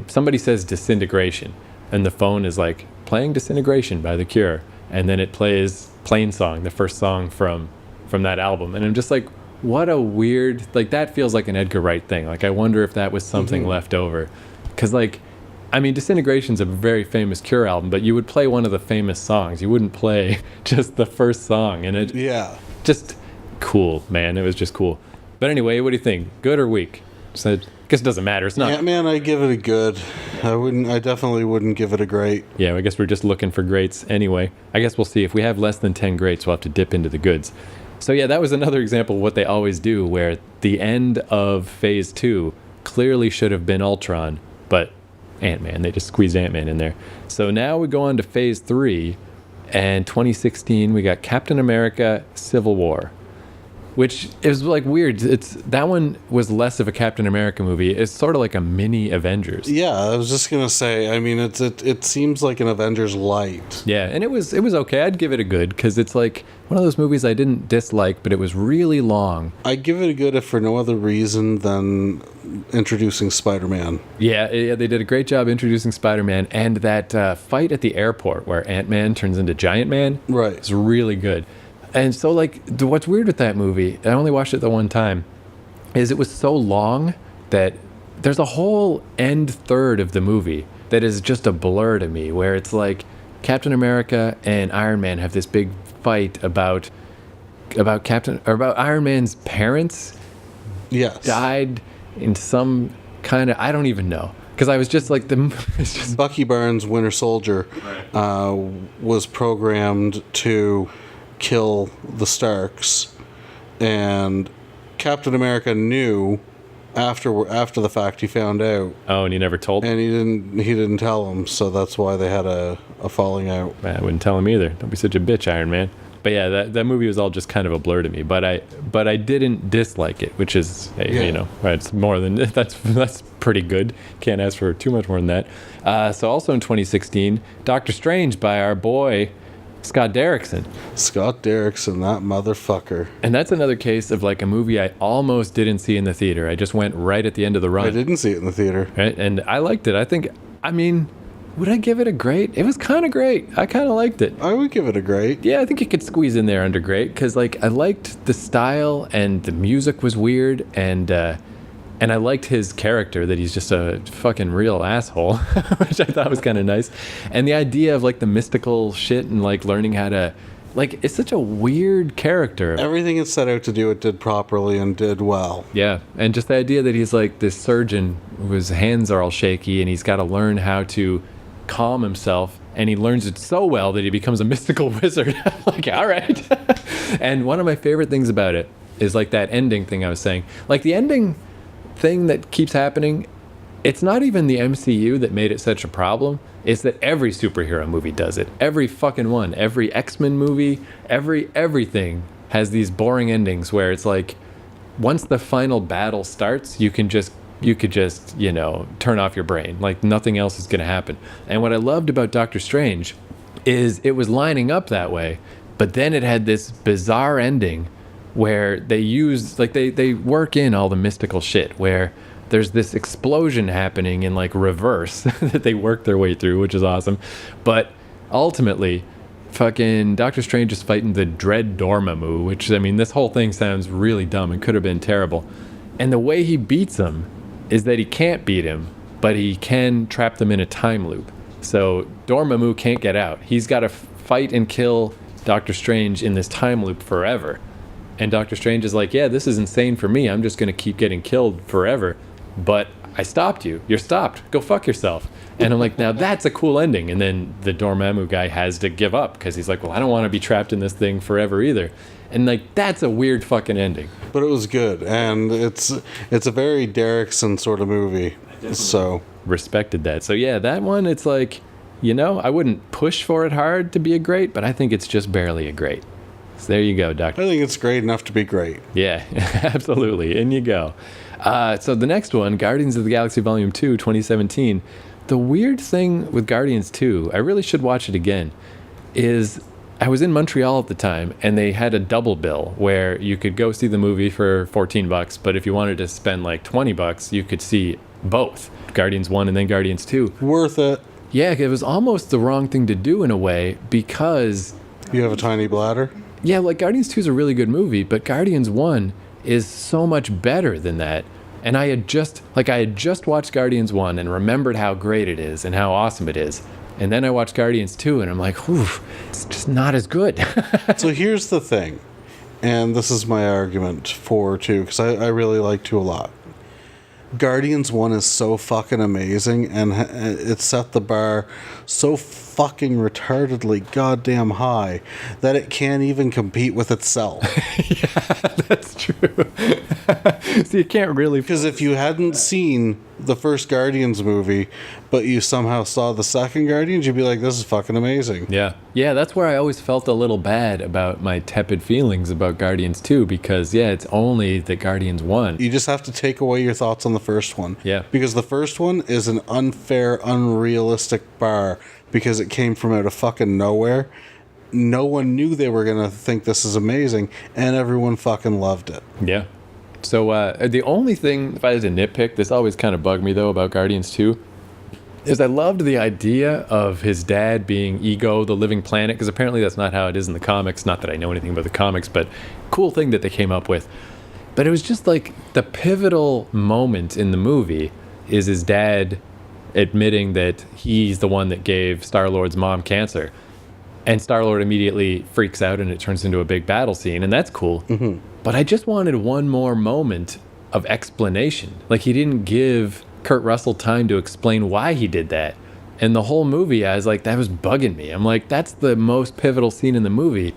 somebody says disintegration, and the phone is like playing Disintegration by The Cure, and then it plays Plain Song, the first song from that album, and I'm just like, what a weird, like, that feels like an Edgar Wright thing. Like, I wonder if that was something left over, because like, I mean, Disintegration's a very famous Cure album, but you would play one of the famous songs. You wouldn't play just the first song. And it just cool, man. It was just cool. But anyway, what do you think? Good or weak? So, I guess it doesn't matter. It's not. Ant-Man, I give it a good. I definitely wouldn't give it a great. Yeah, I guess we're just looking for greats anyway. I guess we'll see. If we have less than 10 greats, we'll have to dip into the goods. So yeah, that was another example of what they always do, where the end of Phase 2 clearly should have been Ultron, but Ant-Man. They just squeezed Ant-Man in there. So now we go on to Phase 3, and 2016 we got Captain America: Civil War, which is like weird. That one was less of a Captain America movie. It's sort of like a mini Avengers. Yeah, I was just gonna say. I mean, it seems like an Avengers light. Yeah, and it was okay. I'd give it a good, because it's like one of those movies I didn't dislike, but it was really long. I'd give it a good if for no other reason than introducing Spider-Man. Yeah, they did a great job introducing Spider-Man, and that fight at the airport where Ant-Man turns into Giant Man. Right, it's really good. And so, like, what's weird with that movie, I only watched it the one time, is it was so long that there's a whole end third of the movie that is just a blur to me, where it's like Captain America and Iron Man have this big fight about Iron Man's parents. Yes, died in some kind of, I don't even know, because I was just like it's just Bucky Barnes, Winter Soldier, was programmed to kill the Starks, and Captain America knew after the fact. He found out. Oh, and he never told him? And he didn't tell him, so that's why they had a falling out. I wouldn't tell him either. Don't be such a bitch, Iron Man. But yeah, that movie was all just kind of a blur to me. But I didn't dislike it, which is, you know, it's more than that's pretty good. Can't ask for too much more than that. So also in 2016, Doctor Strange by our boy Scott Derrickson. Scott Derrickson, that motherfucker. And that's another case of like a movie I almost didn't see in the theater. I just went right at the end of the run. I didn't see it in the theater. Right? And I liked it. I mean, would I give it a great? It was kind of great. I kind of liked it. I would give it a great. Yeah, I think it could squeeze in there under great, because like I liked the style, and the music was weird, and I liked his character, that he's just a fucking real asshole, which I thought was kind of nice. And the idea of like the mystical shit and like learning how to, like, it's such a weird character. Everything it set out to do, it did properly and did well. Yeah, and just the idea that he's like this surgeon whose hands are all shaky, and he's got to learn how to calm himself, and he learns it so well that he becomes a mystical wizard. Like, all right. And one of my favorite things about it is like that ending thing I was saying. Like the ending thing that keeps happening, it's not even the MCU that made it such a problem. It's that every superhero movie does it. Every fucking one. Every X-Men movie, everything has these boring endings where it's like, once the final battle starts, you could just, you know, turn off your brain. Like nothing else is going to happen. And what I loved about Doctor Strange is it was lining up that way, but then it had this bizarre ending where they use, like, they work in all the mystical shit, where there's this explosion happening in like reverse that they work their way through, which is awesome. But ultimately, fucking Doctor Strange is fighting the Dread Dormammu, which, I mean, this whole thing sounds really dumb and could have been terrible. And the way he beats him is that he can't beat him, but he can trap them in a time loop. So Dormammu can't get out. He's got to fight and kill Doctor Strange in this time loop forever. And Doctor Strange is like, yeah, this is insane for me. I'm just going to keep getting killed forever. But I stopped you. You're stopped. Go fuck yourself. And I'm like, now that's a cool ending. And then the Dormammu guy has to give up because he's like, well, I don't want to be trapped in this thing forever either. And like, that's a weird fucking ending. But it was good, and it's a very Derrickson sort of movie. So respected that. So yeah, that one, it's like, you know, I wouldn't push for it hard to be a great, but I think it's just barely a great. So there you go, Doctor. I think it's great enough to be great. Yeah, absolutely. In you go. So the next one, Guardians of the Galaxy Volume 2, 2017. The weird thing with Guardians 2, I really should watch it again, is I was in Montreal at the time, and they had a double bill where you could go see the movie for $14, but if you wanted to spend like $20, you could see both, Guardians 1 and then Guardians 2. Worth it. Yeah, it was almost the wrong thing to do in a way because... You have a tiny bladder? Yeah, like Guardians 2 is a really good movie, but Guardians 1 is so much better than that. And I had just watched Guardians 1 and remembered how great it is and how awesome it is. And then I watched Guardians 2 and I'm like, whew, it's just not as good. So here's the thing, and this is my argument for 2, because I really like 2 a lot. Guardians 1 is so fucking amazing, and it set the bar so fucking retardedly goddamn high that it can't even compete with itself. Yeah, that's true. So you can't really... Because if you hadn't seen the first Guardians movie, but you somehow saw the second Guardians, you'd be like, this is fucking amazing. Yeah. Yeah, that's where I always felt a little bad about my tepid feelings about Guardians 2, because, yeah, it's only the Guardians 1. You just have to take away your thoughts on the first one. Yeah. Because the first one is an unfair, unrealistic bar, because it came from out of fucking nowhere. No one knew they were going to think this is amazing, and everyone fucking loved it. Yeah. So the only thing, if I had to nitpick, this always kind of bugged me, though, about Guardians 2, is I loved the idea of his dad being Ego, the living planet, because apparently that's not how it is in the comics. Not that I know anything about the comics, but cool thing that they came up with. But it was just like the pivotal moment in the movie is his dad admitting that he's the one that gave Star-Lord's mom cancer. And Star-Lord immediately freaks out and it turns into a big battle scene, and that's cool. Mm-hmm. But I just wanted one more moment of explanation. Like, he didn't give Kurt Russell time to explain why he did that. And the whole movie, I was like, that was bugging me. I'm like, that's the most pivotal scene in the movie.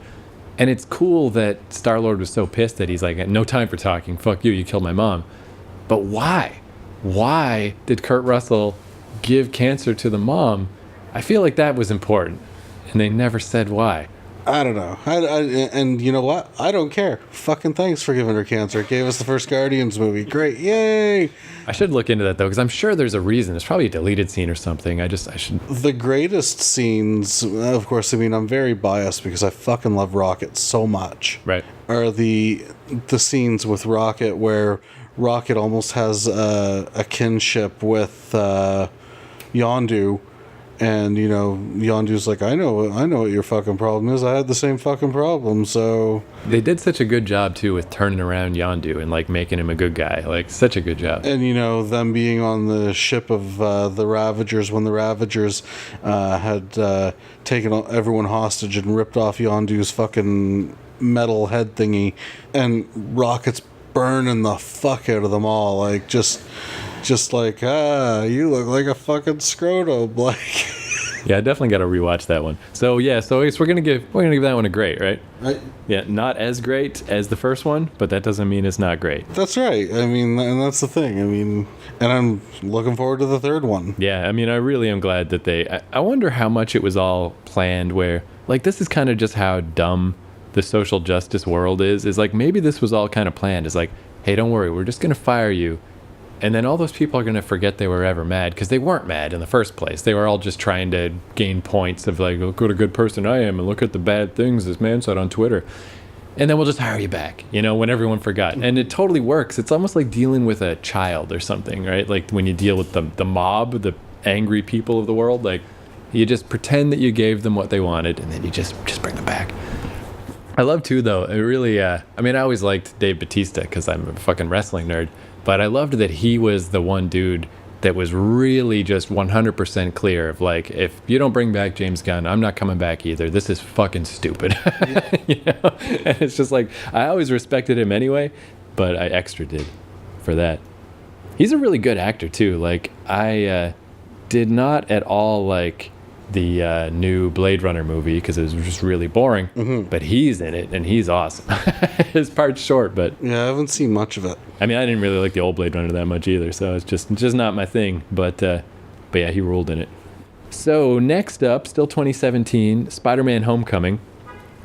And it's cool that Star-Lord was so pissed that he's like, no time for talking. Fuck you, you killed my mom. But why? Why did Kurt Russell give cancer to the mom? I feel like that was important. And they never said why. I don't know. And you know what? I don't care. Fucking thanks for giving her cancer. It gave us the first Guardians movie. Great. Yay. I should look into that, though, because I'm sure there's a reason. It's probably a deleted scene or something. I should... The greatest scenes, of course, I mean, I'm very biased because I fucking love Rocket so much. Right. Are the scenes with Rocket where Rocket almost has a kinship with Yondu. And, you know, Yondu's like, I know what your fucking problem is. I had the same fucking problem, so... They did such a good job, too, with turning around Yondu and, like, making him a good guy. Like, such a good job. And, you know, them being on the ship of the Ravagers when the Ravagers had taken everyone hostage and ripped off Yondu's fucking metal head thingy. And Rocket's burning the fuck out of them all. Like, just like, you look like a fucking scrotum, like. Yeah, I definitely got to rewatch that one. So yeah, so I guess we're gonna give that one a great, right? Yeah, not as great as the first one, but that doesn't mean it's not great. That's right. I mean, and that's the thing. I mean, and I'm looking forward to the third one. Yeah, I mean, I really am glad that I wonder how much it was all planned. Where like this is kind of just how dumb the social justice world is. Is like maybe this was all kind of planned. It's like, hey, don't worry, we're just gonna fire you. And then all those people are going to forget they were ever mad because they weren't mad in the first place. They were all just trying to gain points of like, look what a good person I am and look at the bad things this man said on Twitter. And then we'll just hire you back, you know, when everyone forgot. And it totally works. It's almost like dealing with a child or something, right? Like when you deal with the mob, the angry people of the world, like you just pretend that you gave them what they wanted and then you just bring them back. I love too, though. It really, I mean, I always liked Dave Bautista because I'm a fucking wrestling nerd. But I loved that he was the one dude that was really just 100% clear of like, if you don't bring back James Gunn, I'm not coming back either. This is fucking stupid. Yeah. You know? And it's just like, I always respected him anyway, but I extra did for that. He's a really good actor too. Like I did not at all like the new Blade Runner movie because it was just really boring. But he's in it and he's awesome. His part's short, but Yeah, I haven't seen much of it. I mean, I didn't really like the old Blade Runner that much either, so it's just not my thing. But yeah, he ruled in it. So next up, still 2017, Spider-Man: Homecoming.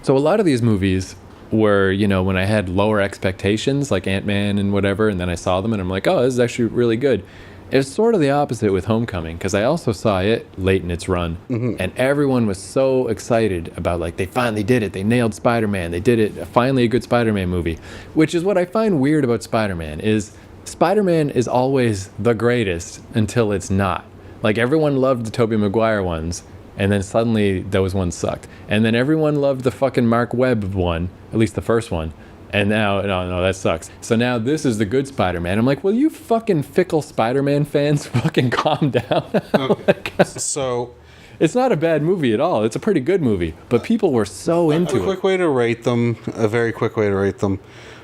So a lot of these movies were, you know, when I had lower expectations, like Ant-Man and whatever, and then I saw them and I'm like, oh, this is actually really good. It's sort of the opposite with Homecoming, because I also saw it late in its run, and everyone was so excited about, like, they finally did it. They nailed Spider-Man. They did it. Finally a good Spider-Man movie, which is what I find weird about Spider-Man is always the greatest until it's not. Like, everyone loved the Tobey Maguire ones, and then suddenly those ones sucked. And then everyone loved the fucking Mark Webb one, at least the first one. And now, no, that sucks. So now this is the good Spider-Man. I'm like, well, you fucking fickle Spider-Man fans, fucking calm down. Okay. So it's not a bad movie at all. It's a pretty good movie. But people were so into a quick way to rate them, a very quick way to rate them.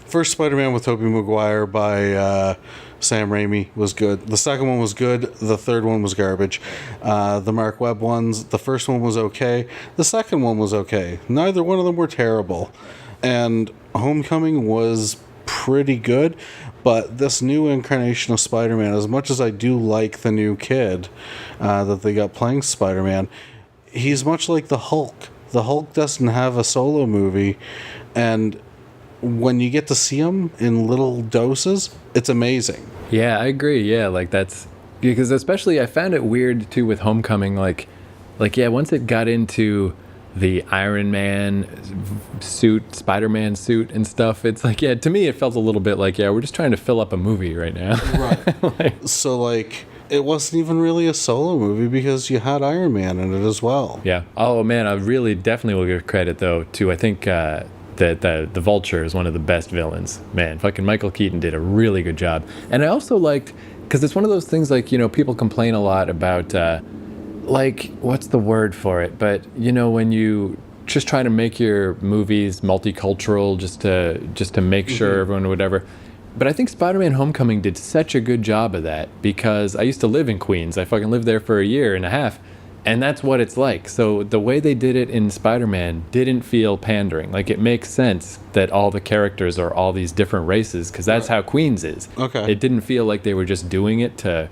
First Spider-Man with Tobey Maguire by Sam Raimi was good. The second one was good. The third one was garbage. The Mark Webb ones, the first one was okay. The second one was okay. Neither one of them were terrible. And Homecoming was pretty good, but this new incarnation of Spider-Man, as much as I do like the new kid that they got playing Spider-Man, he's much like the Hulk. The Hulk doesn't have a solo movie, and when you get to see him in little doses, it's amazing. Yeah, I agree. Yeah, like that's because especially I found it weird too with Homecoming. Like yeah, once it got into the Iron Man suit, Spider-Man suit and stuff, it's like, yeah, to me it felt a little bit like, yeah, we're just trying to fill up a movie right now. Right. So it wasn't even really a solo movie because you had Iron Man in it as well. Yeah. Oh man, I really definitely will give credit though to, I think that the Vulture is one of the best villains. Man, fucking Michael Keaton did a really good job. And I also liked, because it's one of those things, like, you know, people complain a lot about like, what's the word for it? But, you know, when you just try to make your movies multicultural just to make sure everyone, whatever. But I think Spider-Man: Homecoming did such a good job of that, because I used to live in Queens. I fucking lived there for a year and a half, and that's what it's like. So the way they did it in Spider-Man didn't feel pandering. Like, it makes sense that all the characters are all these different races, because that's how Queens is. Okay. It didn't feel like they were just doing it to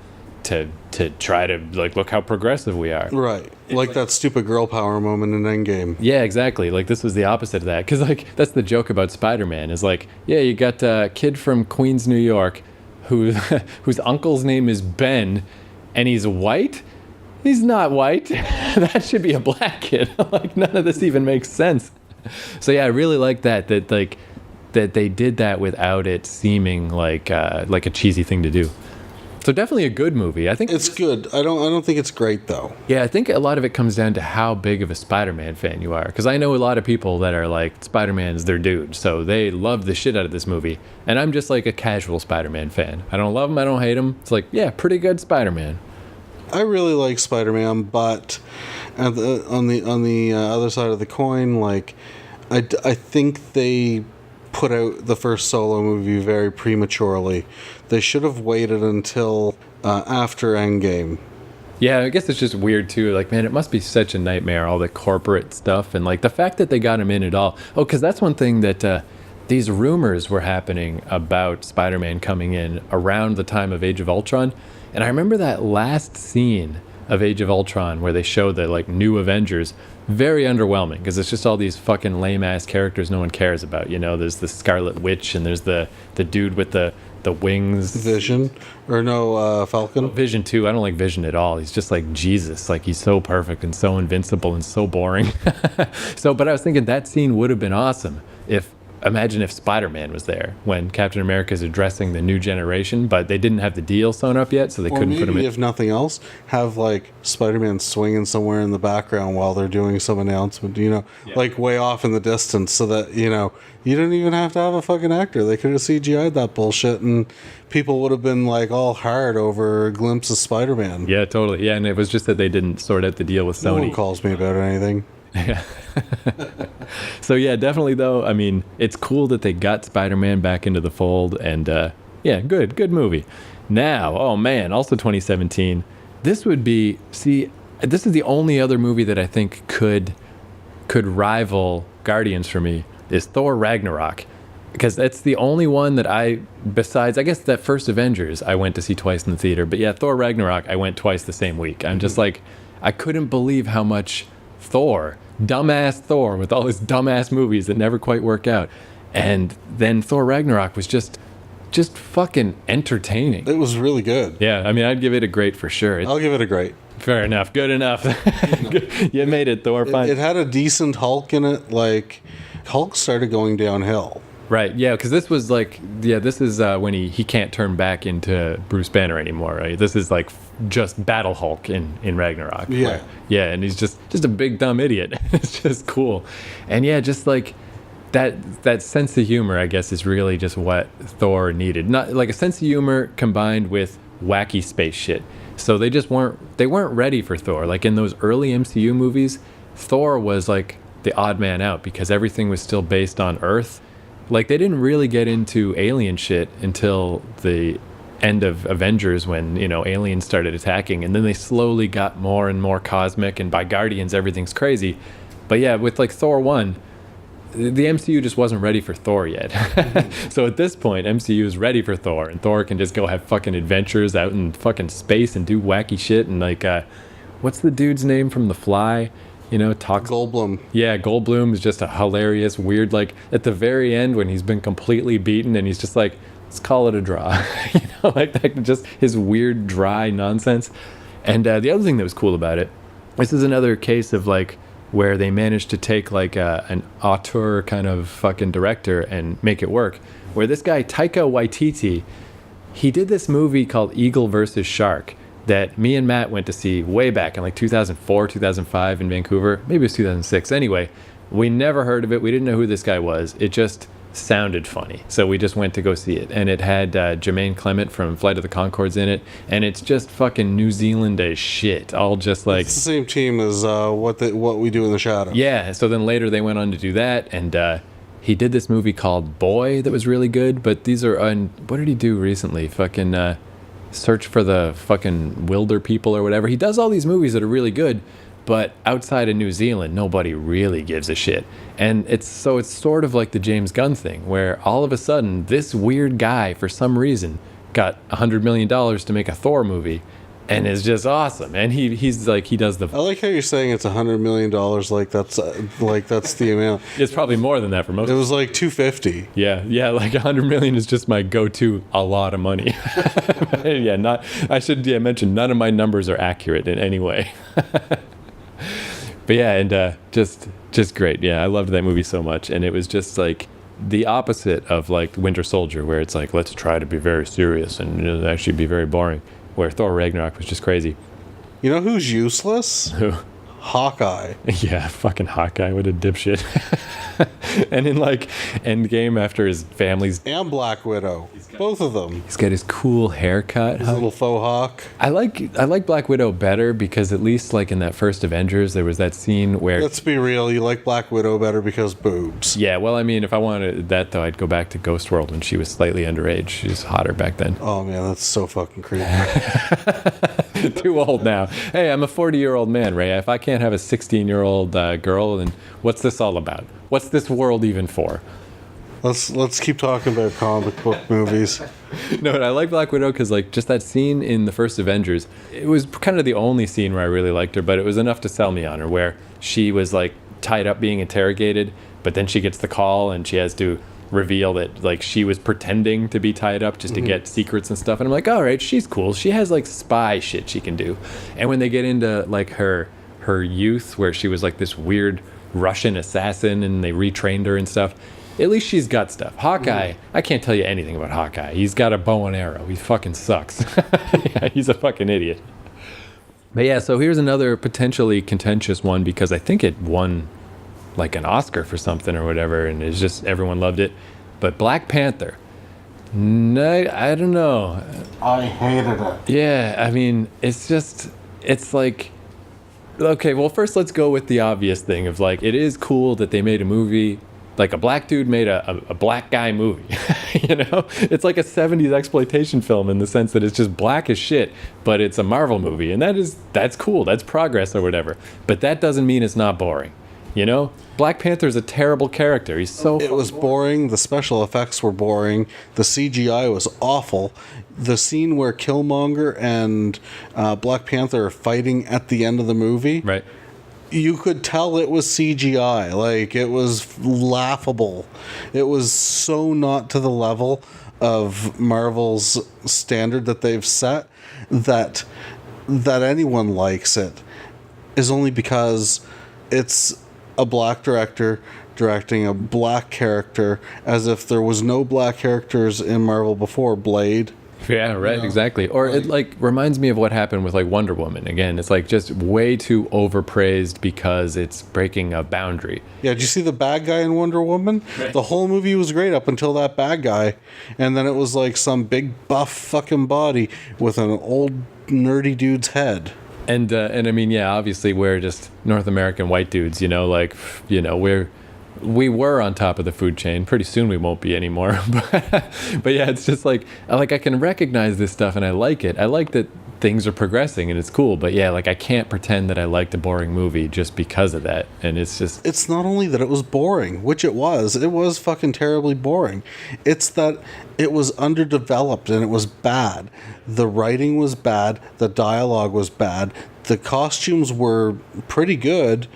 try to, like, look how progressive we are. Right. Like that stupid girl power moment in Endgame. Yeah, exactly. Like, this was the opposite of that. Because, like, that's the joke about Spider-Man is, like, yeah, you got a kid from Queens, New York, whose uncle's name is Ben, and he's white? He's not white. That should be a black kid. Like, none of this even makes sense. So, yeah, I really like that they did that without it seeming like a cheesy thing to do. So definitely a good movie. I think it's good. I don't think it's great though. Yeah, I think a lot of it comes down to how big of a Spider-Man fan you are. Because I know a lot of people that are like, Spider-Man's their dude, so they love the shit out of this movie. And I'm just like a casual Spider-Man fan. I don't love him. I don't hate him. It's like, yeah, pretty good Spider-Man. I really like Spider-Man, but on the other side of the coin, like, I think they put out the first solo movie very prematurely. They should have waited until after Endgame. Yeah, I guess it's just weird too. Like, man, it must be such a nightmare, all the corporate stuff, and like the fact that they got him in at all. Oh, because that's one thing that these rumors were happening about Spider-Man coming in around the time of Age of Ultron. And I remember that last scene of Age of Ultron where they showed the, like, new Avengers. Very underwhelming, because it's just all these fucking lame-ass characters no one cares about. You know, there's the Scarlet Witch, and there's the dude with the wings. Vision? Or no, Falcon? Vision, too. I don't like Vision at all. He's just like Jesus. Like, he's so perfect and so invincible and so boring. But I was thinking that scene would have been awesome imagine if Spider-Man was there when Captain America is addressing the new generation, but they didn't have the deal sewn up yet, so they couldn't put him in. If nothing else, have like Spider-Man swinging somewhere in the background while they're doing some announcement, you know, like way off in the distance, so that, you know, you didn't even have to have a fucking actor. They could have CGI'd that bullshit, and people would have been like all hard over a glimpse of Spider-Man. Yeah, totally. Yeah, and it was just that they didn't sort out the deal with Sony. No one calls me about anything. Yeah. So yeah, definitely though. I mean, it's cool that they got Spider-Man back into the fold, and yeah, good movie. Now, oh man, also 2017. This would be, see, this is the only other movie that I think could rival Guardians for me, is Thor Ragnarok. Because that's the only one that besides, I guess that first Avengers, I went to see twice in the theater. But yeah, Thor Ragnarok, I went twice the same week. I'm just like, I couldn't believe how much Thor, dumbass Thor, with all his dumbass movies that never quite work out. And then Thor Ragnarok was just fucking entertaining. It was really good. Yeah, I mean, I'd give it a great for sure. I'll give it a great. Fair enough. Good enough. You made it, Thor. Fine. It had a decent Hulk in it. Like, Hulk started going downhill. Right, yeah, because this was like, this is when he can't turn back into Bruce Banner anymore, right? This is like just Battle Hulk in Ragnarok. Yeah. Yeah, and he's just a big dumb idiot. It's just cool. And yeah, just like that sense of humor, I guess, is really just what Thor needed. Not like a sense of humor combined with wacky space shit. So they weren't ready for Thor. Like in those early MCU movies, Thor was like the odd man out because everything was still based on Earth. Like, they didn't really get into alien shit until the end of Avengers when, aliens started attacking. And then they slowly got more and more cosmic. And by Guardians, everything's crazy. But yeah, with like Thor 1, the MCU just wasn't ready for Thor yet. So at this point, MCU is ready for Thor. And Thor can just go have fucking adventures out in fucking space and do wacky shit. And like, what's the dude's name from The Fly? Goldblum. Yeah, Goldblum is just a hilarious, weird, like, at the very end when he's been completely beaten and he's just like, let's call it a draw. Like that, just his weird, dry nonsense. And the other thing that was cool about it, this is another case of like, where they managed to take like an auteur kind of fucking director and make it work. Where this guy, Taika Waititi, he did this movie called Eagle versus Shark that me and Matt went to see way back in like 2004, 2005 in Vancouver. Maybe it was 2006. Anyway, we never heard of it. We didn't know who this guy was. It just sounded funny. So we just went to go see it. And it had Jermaine Clement from Flight of the Conchords in it. And it's just fucking New Zealand as shit. All just like... It's the same team as what We Do in the Shadows. Yeah. So then later they went on to do that. And he did this movie called Boy that was really good. But these are... what did he do recently? Fucking... Search for the fucking Wilder People or whatever. He does all these movies that are really good, but outside of New Zealand, nobody really gives a shit. And it's sort of like the James Gunn thing, where all of a sudden, this weird guy, for some reason, got $100 million to make a Thor movie, and is just awesome. And he's like, he does the... I like how you're saying it's $100 million, like that's the amount. It's probably more than that for most. It was like 250. Yeah, like 100 million is just my go-to a lot of money. Yeah, I should mention none of my numbers are accurate in any way. But yeah, and just great. Yeah, I loved that movie so much, and it was just like the opposite of like Winter Soldier, where it's like, let's try to be very serious and it'll actually be very boring. Where Thor Ragnarok was just crazy. You know who's useless? Who? Hawkeye. Yeah, fucking Hawkeye, what a dipshit. And in like Endgame, after his family's... And Black Widow. Both of them. He's got his cool haircut. His little faux hawk. I like Black Widow better because at least like in that first Avengers, there was that scene where... Let's be real, you like Black Widow better because boobs. Yeah, well, I mean, if I wanted that though, I'd go back to Ghost World when she was slightly underage. She was hotter back then. Oh man, that's so fucking creepy. Too old now. Hey, I'm a 40-year-old man, Ray. If I can't have a 16-year-old girl, then what's this all about? What's this world even for? Let's keep talking about comic book movies. No, I like Black Widow because like just that scene in the first Avengers, it was kind of the only scene where I really liked her, but it was enough to sell me on her, where she was like tied up being interrogated, but then she gets the call and she has to reveal that like she was pretending to be tied up just to get secrets and stuff. And I'm like, all right, she's cool. She has like spy shit she can do. And when they get into like her youth, where she was like this weird Russian assassin and they retrained her and stuff, at least she's got stuff. Hawkeye, I can't tell you anything about Hawkeye. He's got a bow and arrow. He fucking sucks. Yeah, he's a fucking idiot. But yeah, so here's another potentially contentious one because I think it won like an Oscar for something or whatever, and it's just everyone loved it. But Black Panther, no, I don't know. I hated it. Yeah, I mean, it's like, okay, well, first let's go with the obvious thing of like, it is cool that they made a movie like a black dude made a black guy movie. You know, it's like a 70s exploitation film in the sense that it's just black as shit, but it's a Marvel movie, and that's cool. That's progress or whatever. But that doesn't mean it's not boring. You know, Black Panther's a terrible character. He's so. It was boring. The special effects were boring. The CGI was awful. The scene where Killmonger and Black Panther are fighting at the end of the movie, Right. you could tell it was CGI. Like, it was laughable. It was so not to the level of Marvel's standard that they've set that anyone likes it is only because it's a black director directing a black character, as if there was no black characters in Marvel before Blade. Yeah, right, You know? exactly. Or it like reminds me of what happened with like Wonder Woman. Again, it's like just way too overpraised because it's breaking a boundary. Yeah, did you see the bad guy in Wonder Woman? Right. The whole movie was great up until that bad guy, and then it was like some big buff fucking body with an old nerdy dude's head. And I mean, yeah, obviously we're just North American white dudes, you know, like, you know, we were on top of the food chain. Pretty soon we won't be anymore. But yeah, it's just like I can recognize this stuff and I like it. I like that things are progressing and it's cool. But yeah, like I can't pretend that I liked a boring movie just because of that. And it's just... It's not only that it was boring, which it was fucking terribly boring. It's that it was underdeveloped and it was bad. The writing was bad. The dialogue was bad. The costumes were pretty good,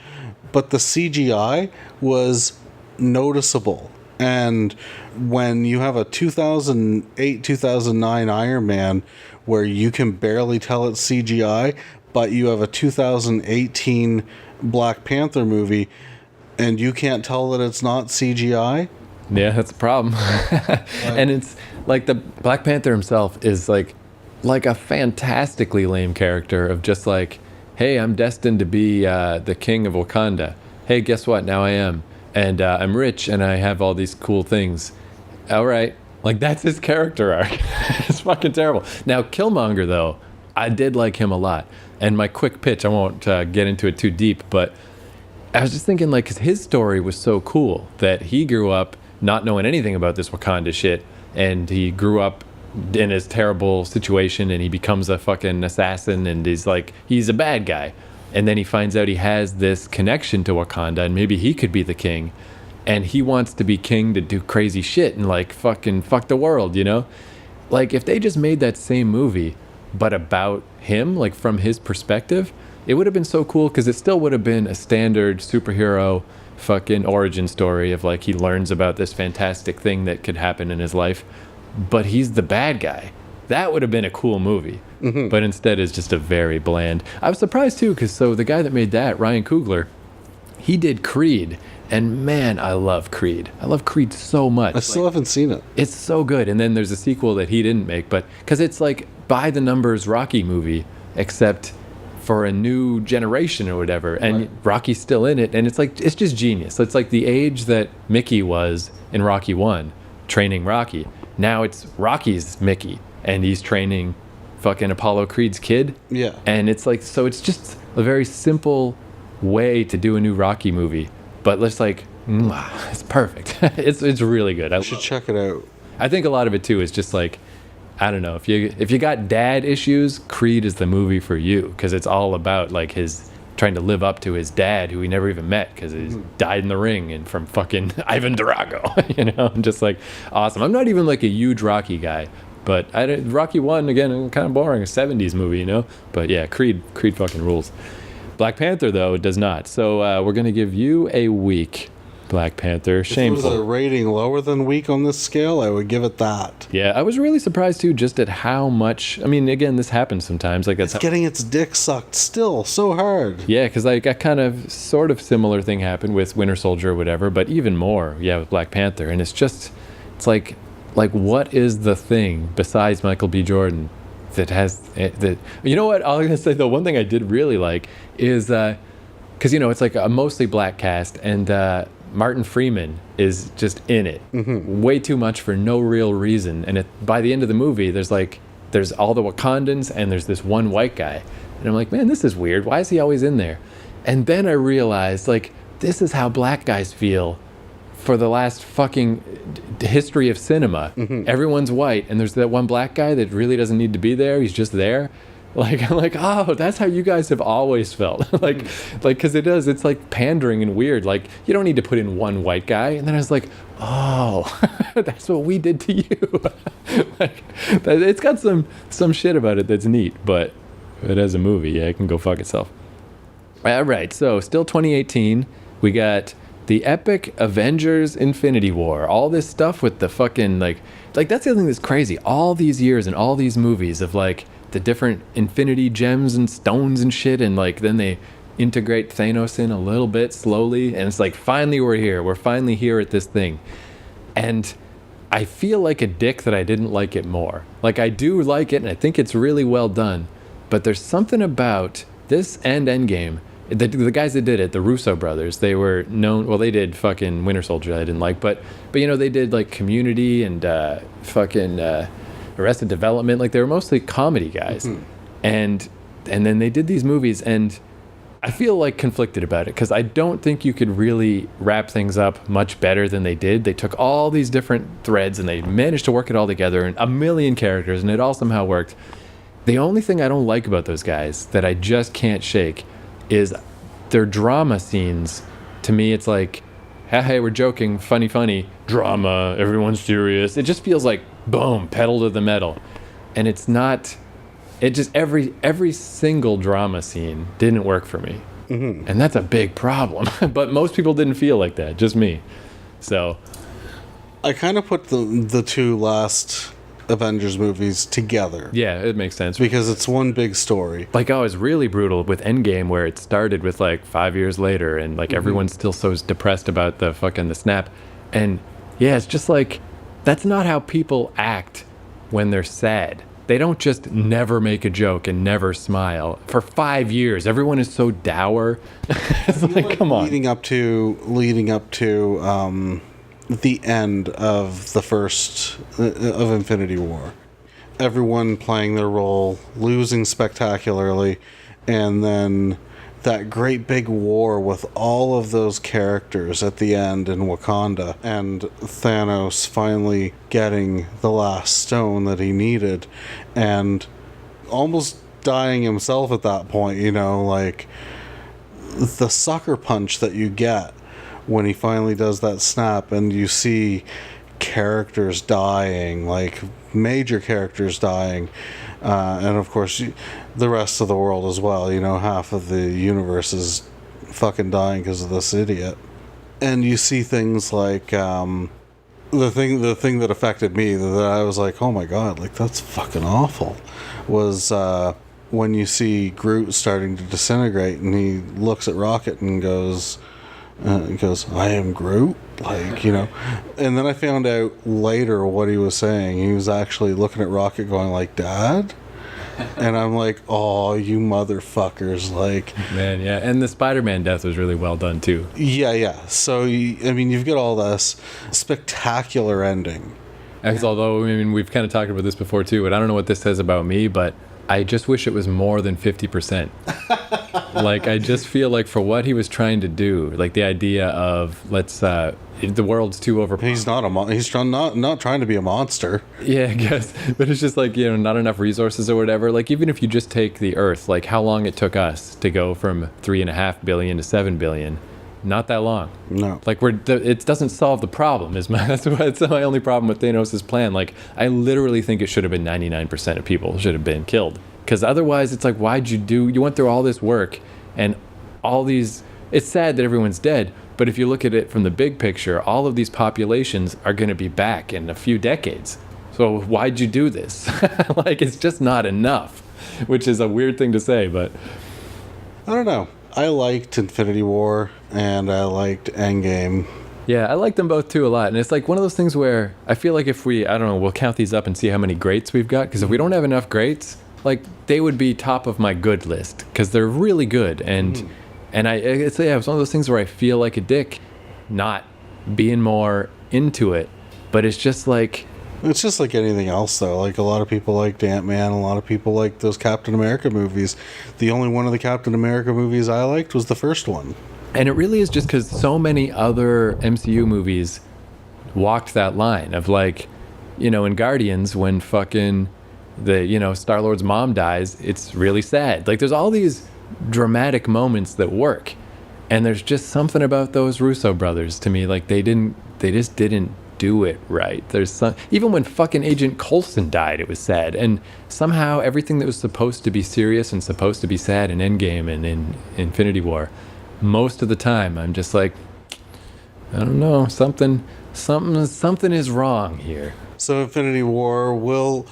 but the CGI was noticeable. And when you have a 2008-2009 Iron Man where you can barely tell it's CGI, but you have a 2018 Black Panther movie and you can't tell that it's not CGI. Yeah, that's a problem. And it's like the Black Panther himself is like a fantastically lame character of just like, hey, I'm destined to be the king of Wakanda. Hey, guess what? Now I am. And I'm rich and I have all these cool things. All right. Like, that's his character arc. It's fucking terrible. Now, Killmonger, though, I did like him a lot. And my quick pitch, I won't get into it too deep, but I was just thinking, like, 'cause his story was so cool that he grew up not knowing anything about this Wakanda shit. And he grew up in his terrible situation and he becomes a fucking assassin and he's a bad guy. And then he finds out he has this connection to Wakanda and maybe he could be the king. And he wants to be king to do crazy shit and like fucking fuck the world, you know? Like if they just made that same movie, but about him, like from his perspective, it would have been so cool because it still would have been a standard superhero fucking origin story of like he learns about this fantastic thing that could happen in his life, but he's the bad guy. That would have been a cool movie. Mm-hmm. But instead it's just a very bland. I was surprised too because so the guy that made that, Ryan Coogler, he did Creed. And man, I love Creed. I love Creed so much. I still haven't seen it. It's so good. And then there's a sequel that he didn't make, but because it's like by the numbers Rocky movie, except for a new generation or whatever. And right. Rocky's still in it. And it's like, it's just genius. It's like the age that Mickey was in Rocky 1, training Rocky. Now it's Rocky's Mickey, and he's training fucking Apollo Creed's kid. Yeah. And it's like, so it's just a very simple way to do a new Rocky movie. But it's like, it's perfect. It's really good. I should check it out. I think a lot of it too is just like, I don't know, if you got dad issues, Creed is the movie for you because it's all about like his trying to live up to his dad who he never even met because he died in the ring and from fucking Ivan Drago. You know, I'm just like awesome. I'm not even like a huge Rocky guy, but Rocky 1 again kind of boring, a 70s movie, you know. But yeah, Creed fucking rules. Black Panther, though, does not. So we're going to give you a weak Black Panther. Shameful. If it was a rating lower than weak on this scale, I would give it that. Yeah, I was really surprised, too, just at how much... I mean, again, this happens sometimes. Like it's getting its dick sucked still so hard. Yeah, because like a kind of sort of similar thing happened with Winter Soldier or whatever, but even more, yeah, with Black Panther. And it's like what is the thing besides Michael B. Jordan that has that? You know what I was gonna say though, one thing I did really like is because you know it's like a mostly black cast and Martin Freeman is just in it way too much for no real reason, and by the end of the movie there's all the Wakandans and there's this one white guy, and I'm like, man, this is weird, why is he always in there? And then I realized like this is how black guys feel for the last fucking history of cinema. Everyone's white, and there's that one black guy that really doesn't need to be there. He's just there. Like, I'm like, oh, that's how you guys have always felt. like, because it does. It's like pandering and weird. Like, you don't need to put in one white guy. And then I was like, oh, that's what we did to you. Like, it's got some shit about it that's neat, but as a movie, yeah, it can go fuck itself. All right, so still 2018. We got the epic Avengers Infinity War. All this stuff with the fucking, like that's the other thing that's crazy. All these years and all these movies of, like, the different infinity gems and stones and shit, and like then they integrate Thanos in a little bit slowly, and it's like, finally we're finally here at this thing. And I feel like a dick that I didn't like it more. Like, I do like it, and I think it's really well done, but there's something about this and Endgame. The guys that did it, the Russo brothers, they were known, well, they did fucking Winter Soldier I didn't like, but you know, they did like Community and Arrested Development. Like, they were mostly comedy guys. And then they did these movies, and I feel like conflicted about it, because I don't think you could really wrap things up much better than they did. They took all these different threads and they managed to work it all together, and a million characters, and it all somehow worked. The only thing I don't like about those guys that I just can't shake is their drama scenes. To me, it's like, hey, we're joking, funny, drama, everyone's serious. It just feels like, boom, pedal to the metal. And it's not, it just, every single drama scene didn't work for me. And that's a big problem. But most people didn't feel like that, just me. So I kind of put the two last Avengers movies together. Yeah, it makes sense. Because it's one big story. Like, oh, it's really brutal with Endgame, where it started with like 5 years later, and like everyone's still so depressed about the snap. And yeah, it's just like, that's not how people act when they're sad. They don't just never make a joke and never smile. For 5 years, everyone is so dour. It's like, come on. Leading up to the end of the first of Infinity War, everyone playing their role, losing spectacularly, and then that great big war with all of those characters at the end in Wakanda, and Thanos finally getting the last stone that he needed, and almost dying himself at that point, you know, like the sucker punch that you get when he finally does that snap, and you see characters dying, like major characters dying, and of course the rest of the world as well, you know, half of the universe is fucking dying because of this idiot. And you see things like the thing that affected me, that I was like, oh my god, like that's fucking awful, was when you see Groot starting to disintegrate, and he looks at Rocket and goes, I am Groot, like, you know. And then I found out later what he was saying. He was actually looking at Rocket going like, Dad? And I'm like, oh, you motherfuckers, like. Man, yeah. And the Spider-Man death was really well done too. Yeah. So, I mean, you've got all this spectacular ending. Because although, I mean, we've kind of talked about this before too, and I don't know what this says about me, but I just wish it was more than 50%. Like, I just feel like for what he was trying to do, like the idea of the world's too overpowered. He's not he's not trying to be a monster. Yeah, I guess. But it's just like, you know, not enough resources or whatever. Like, even if you just take the Earth, like how long it took us to go from 3.5 billion to 7 billion. Not that long. No. Like, it doesn't solve the problem. That's my only problem with Thanos' plan. Like, I literally think it should have been 99% of people should have been killed. Because otherwise, it's like, you went through all this work and all these, it's sad that everyone's dead, but if you look at it from the big picture, all of these populations are going to be back in a few decades. So why'd you do this? Like, it's just not enough, which is a weird thing to say, but I don't know. I liked Infinity War and I liked Endgame. Yeah, I like them both too a lot. And it's like one of those things where I feel like if I don't know, we'll count these up and see how many greats we've got. Because if we don't have enough greats, like, they would be top of my good list because they're really good. And it's one of those things where I feel like a dick not being more into it. But it's just like anything else, though. Like, a lot of people liked Ant-Man, a lot of people liked those Captain America movies. The only one of the Captain America movies I liked was the first one. And it really is just because so many other MCU movies walked that line of like, in Guardians, when fucking Star-Lord's mom dies, it's really sad. Like, there's all these dramatic moments that work. And there's just something about those Russo brothers to me. Like, they just didn't do it right. Even when fucking Agent Coulson died, it was sad. And somehow everything that was supposed to be serious and supposed to be sad in Endgame and in Infinity War, most of the time I'm just like, I don't know, something is wrong here. So Infinity War will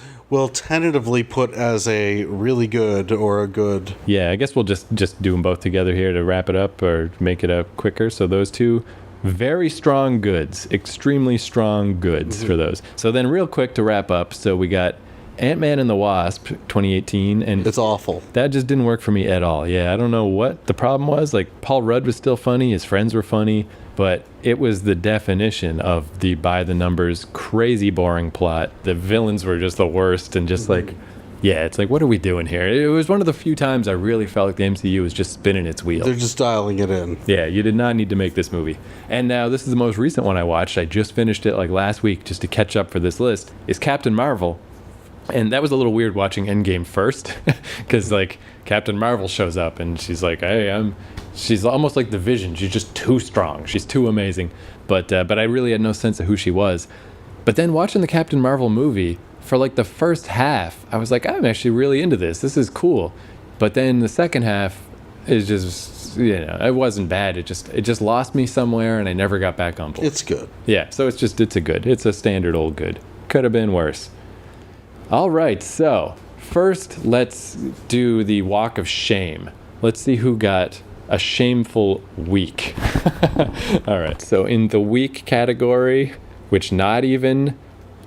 tentatively put as a really good or a good. Yeah, I guess we'll just do them both together here to wrap it up or make it up quicker. So those two very strong goods, extremely strong goods for those. So then real quick to wrap up. So we got Ant-Man and the Wasp 2018, and it's awful. That just didn't work for me at all. Yeah, I don't know what the problem was. Like, Paul Rudd was still funny, his friends were funny, but it was the definition of the by the numbers crazy boring plot. The villains were just the worst, and just like, yeah, it's like, what are we doing here? It was one of the few times I really felt like the MCU was just spinning its wheels. They're just dialing it in. Yeah, you did not need to make this movie. And now this is the most recent one I watched. I just finished it like last week just to catch up for this list. Is Captain Marvel. And that was a little weird watching Endgame first, because like Captain Marvel shows up and she's like, hey, she's almost like the Vision. She's just too strong. She's too amazing. But I really had no sense of who she was. But then watching the Captain Marvel movie, for like the first half, I was like, I'm actually really into this. This is cool. But then the second half is just, it wasn't bad. It just lost me somewhere and I never got back on board. It's good. Yeah, so it's a standard old good. Could have been worse. All right, so first let's do the walk of shame. Let's see who got a shameful week. All right, so in the week category, which not even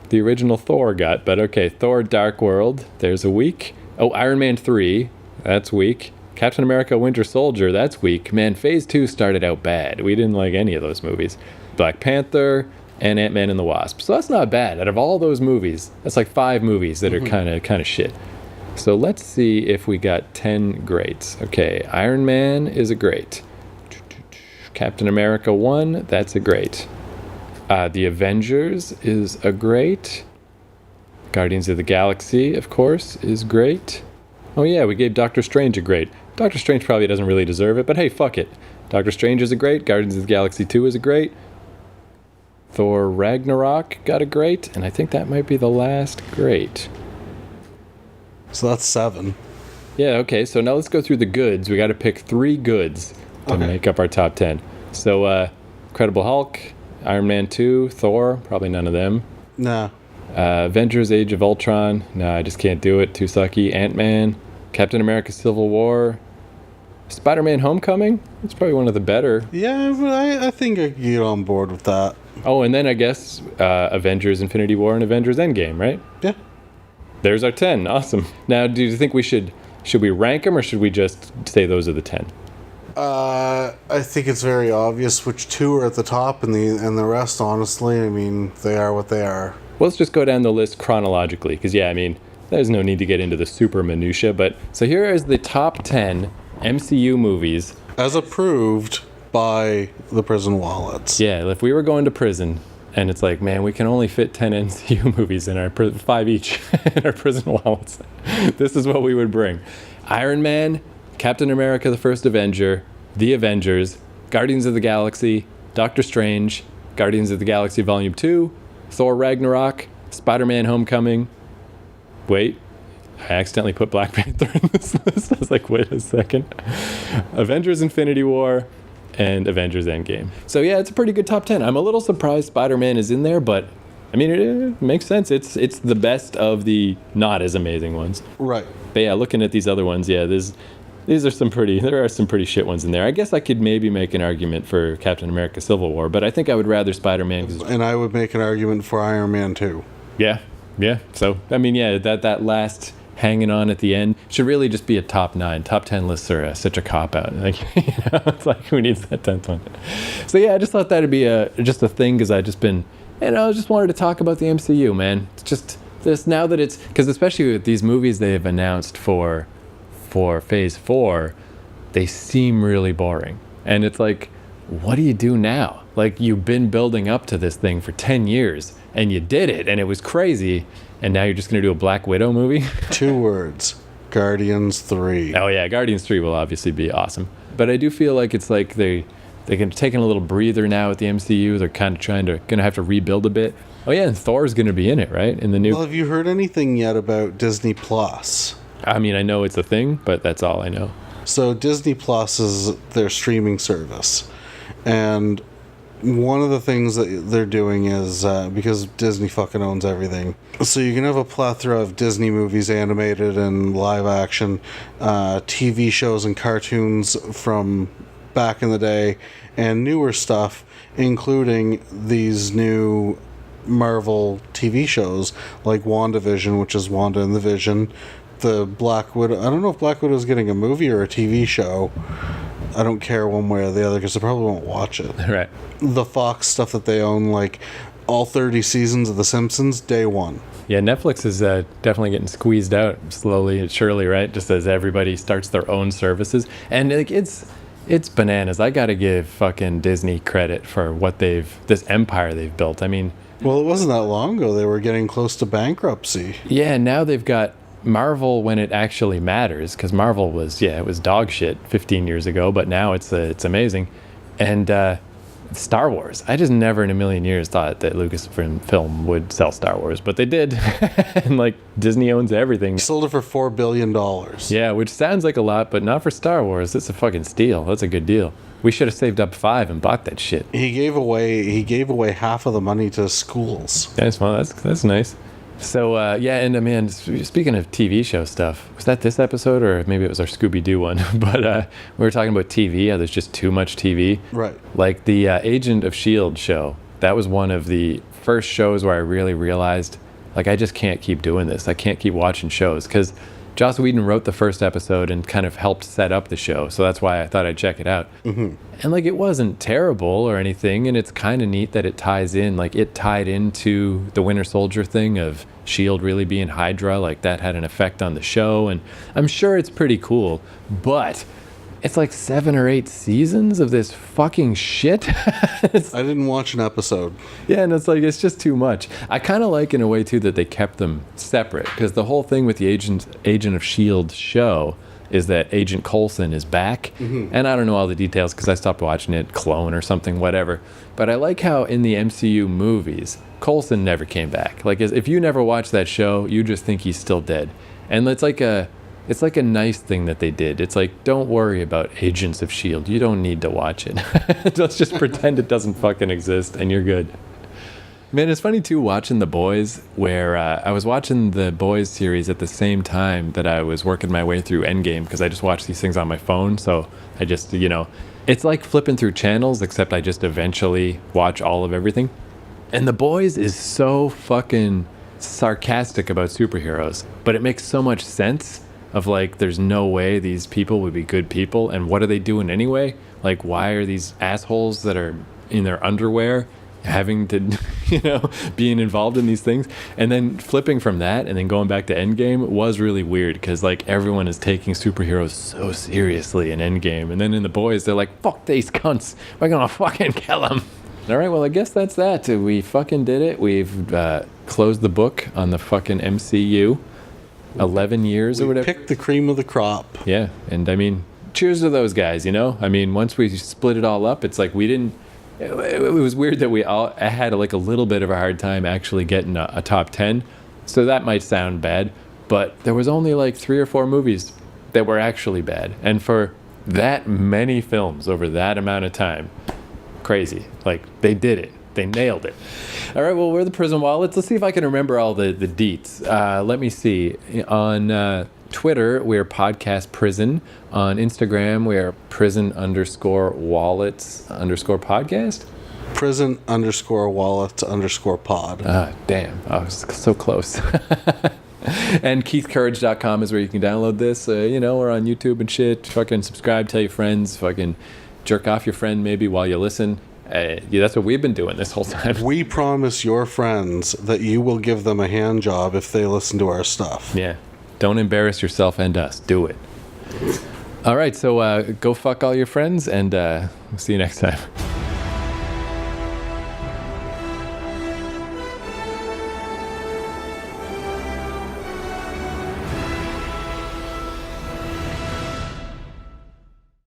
the original Thor got, but okay, Thor Dark World, there's a week. Oh, Iron Man 3, that's weak. Captain America Winter Soldier, that's weak. Man, Phase 2 started out bad. We didn't like any of those movies. Black Panther and Ant-Man and the Wasp. So that's not bad. Out of all those movies, that's like 5 movies that are kind of shit. So let's see if we got 10 greats. Okay, Iron Man is a great. Captain America 1, that's a great. The Avengers is a great. Guardians of the Galaxy, of course, is great. Oh yeah, we gave Doctor Strange a great. Doctor Strange probably doesn't really deserve it, but hey, fuck it. Doctor Strange is a great. Guardians of the Galaxy 2 is a great. Thor Ragnarok got a great, and I think that might be the last great. So that's 7. Yeah, okay, so now let's go through the goods. We got to pick 3 goods to make up our top 10. So, Incredible Hulk, Iron Man 2, Thor, probably none of them. Nah. Avengers Age of Ultron, I just can't do it, too sucky. Ant-Man, Captain America Civil War, Spider-Man Homecoming, it's probably one of the better. Yeah, but I think I can get on board with that. Oh, and then I guess Avengers Infinity War and Avengers Endgame, right? Yeah. There's our 10. Awesome. Now, do you think we should we rank them, or should we just say those are the 10? I think it's very obvious which 2 are at the top, and the rest, honestly, I mean, they are what they are. Well, let's just go down the list chronologically, because, yeah, I mean, there's no need to get into the super minutia, but so here is the top 10 MCU movies. As approved by the prison wallets. Yeah, if we were going to prison, and it's like, man, we can only fit 10 MCU movies in our 5 each in our prison wallets. This is what we would bring. Iron Man, Captain America the First Avenger, The Avengers, Guardians of the Galaxy, Doctor Strange, Guardians of the Galaxy Volume 2, Thor Ragnarok, Spider-Man Homecoming. Wait, I accidentally put Black Panther in this list. I was like, wait a second. Avengers Infinity War, and Avengers Endgame. So yeah, it's a pretty good top 10. I'm a little surprised Spider-Man is in there, but I mean, it makes sense. It's the best of the not as amazing ones. Right. But yeah, looking at these other ones, yeah, there are some pretty shit ones in there. I guess I could maybe make an argument for Captain America Civil War, but I think I would rather Spider-Man. And I would make an argument for Iron Man 2. Yeah. So, I mean, yeah, that last hanging on at the end should really just be a top 9. Top 10 lists are such a cop-out. Like, it's like, who needs that 10th one? So yeah, I just thought that'd be just a thing, because I just wanted to talk about the MCU, man. It's just this, now that it's, because especially with these movies they have announced for Phase 4, they seem really boring. And it's like, what do you do now? Like, you've been building up to this thing for 10 years and you did it and it was crazy. And now you're just going to do a Black Widow movie? 2 words. Guardians 3. Oh yeah, Guardians 3 will obviously be awesome. But I do feel like it's like they're taking a little breather now at the MCU. They're kind of gonna have to rebuild a bit. Oh yeah, and Thor's gonna be in it, right? In the new. Well, have you heard anything yet about Disney Plus? I mean, I know it's a thing, but that's all I know. So Disney Plus is their streaming service, and one of the things that they're doing is because Disney fucking owns everything, so you can have a plethora of Disney movies, animated and live action, TV shows and cartoons from back in the day, and newer stuff, including these new Marvel TV shows like WandaVision, which is Wanda and the Vision, the Black Widow. I don't know if Black Widow is getting a movie or a TV show. I don't care one way or the other because I probably won't watch it. Right. The Fox stuff that they own, like all 30 seasons of The Simpsons, day one. Yeah, Netflix is definitely getting squeezed out slowly and surely, right? Just as everybody starts their own services. And like it's bananas. I got to give fucking Disney credit for what this empire they've built. I mean, well, it wasn't that long ago they were getting close to bankruptcy. Yeah, now they've got Marvel when it actually matters, because Marvel was it was dog shit 15 years ago, but now it's amazing. And Star Wars, I just never in a million years thought that Lucasfilm would sell Star Wars, but they did. And like Disney owns everything. Sold it for $4 billion. Yeah, which sounds like a lot, but not for Star Wars. It's a fucking steal. That's a good deal. We should have saved up 5 and bought that shit. He gave away half of the money to schools. That's nice. So, and man, speaking of TV show stuff, was that this episode or maybe it was our Scooby-Doo one? But we were talking about TV, how there's just too much TV. Right. Like the Agent of S.H.I.E.L.D. show, that was one of the first shows where I really realized, like, I just can't keep doing this. I can't keep watching shows because Joss Whedon wrote the first episode and kind of helped set up the show. So that's why I thought I'd check it out. Mm-hmm. And like, it wasn't terrible or anything. And it's kind of neat that it ties in, like it tied into the Winter Soldier thing of S.H.I.E.L.D. really being Hydra. Like that had an effect on the show. And I'm sure it's pretty cool, but it's like 7 or 8 seasons of this fucking shit. I didn't watch an episode. Yeah, and it's like, it's just too much. I kind of like in a way too that they kept them separate, because the whole thing with the Agent of S.H.I.E.L.D. show is that Agent Coulson is back. Mm-hmm. And I don't know all the details because I stopped watching it, Clone or something, whatever. But I like how in the MCU movies, Coulson never came back. Like, if you never watched that show, you just think he's still dead. And it's like a nice thing that they did. It's like, don't worry about Agents of S.H.I.E.L.D. You don't need to watch it. Let's just pretend it doesn't fucking exist and you're good. Man, it's funny too watching The Boys, where I was watching the Boys series at the same time that I was working my way through Endgame, because I just watch these things on my phone. So I just, it's like flipping through channels, except I just eventually watch all of everything. And The Boys is so fucking sarcastic about superheroes, but it makes so much sense. Of like, there's no way these people would be good people, and what are they doing anyway? Like, why are these assholes that are in their underwear having to, being involved in these things? And then flipping from that and then going back to Endgame was really weird, because like everyone is taking superheroes so seriously in Endgame, and then in The Boys they're like, fuck these cunts, we're gonna fucking kill them. All right, well, I guess that's that. We fucking did it. We've closed the book on the fucking MCU. 11 years or whatever. Picked the cream of the crop. Yeah, and I mean, cheers to those guys, I mean, once we split it all up, it's like we didn't, it was weird that I had like a little bit of a hard time actually getting a top 10, so that might sound bad, but there was only like 3 or 4 movies that were actually bad, and for that many films over that amount of time, crazy. Like, they did it. They nailed it. All right, well, we're the Prison Wallets. Let's see if I can remember all the deets. Let me see. On Twitter, we're Podcast Prison. On Instagram, we are prison_wallets_podcast. Prison_wallets_pod. Ah, damn. I was so close. And KeithCourage.com is where you can download this. We're on YouTube and shit. Fucking subscribe, tell your friends, fucking jerk off your friend maybe while you listen. That's what we've been doing this whole time. We promise your friends that you will give them a hand job if they listen to our stuff. Yeah. Don't embarrass yourself and us. Do it. All right, so go fuck all your friends, and see you next time.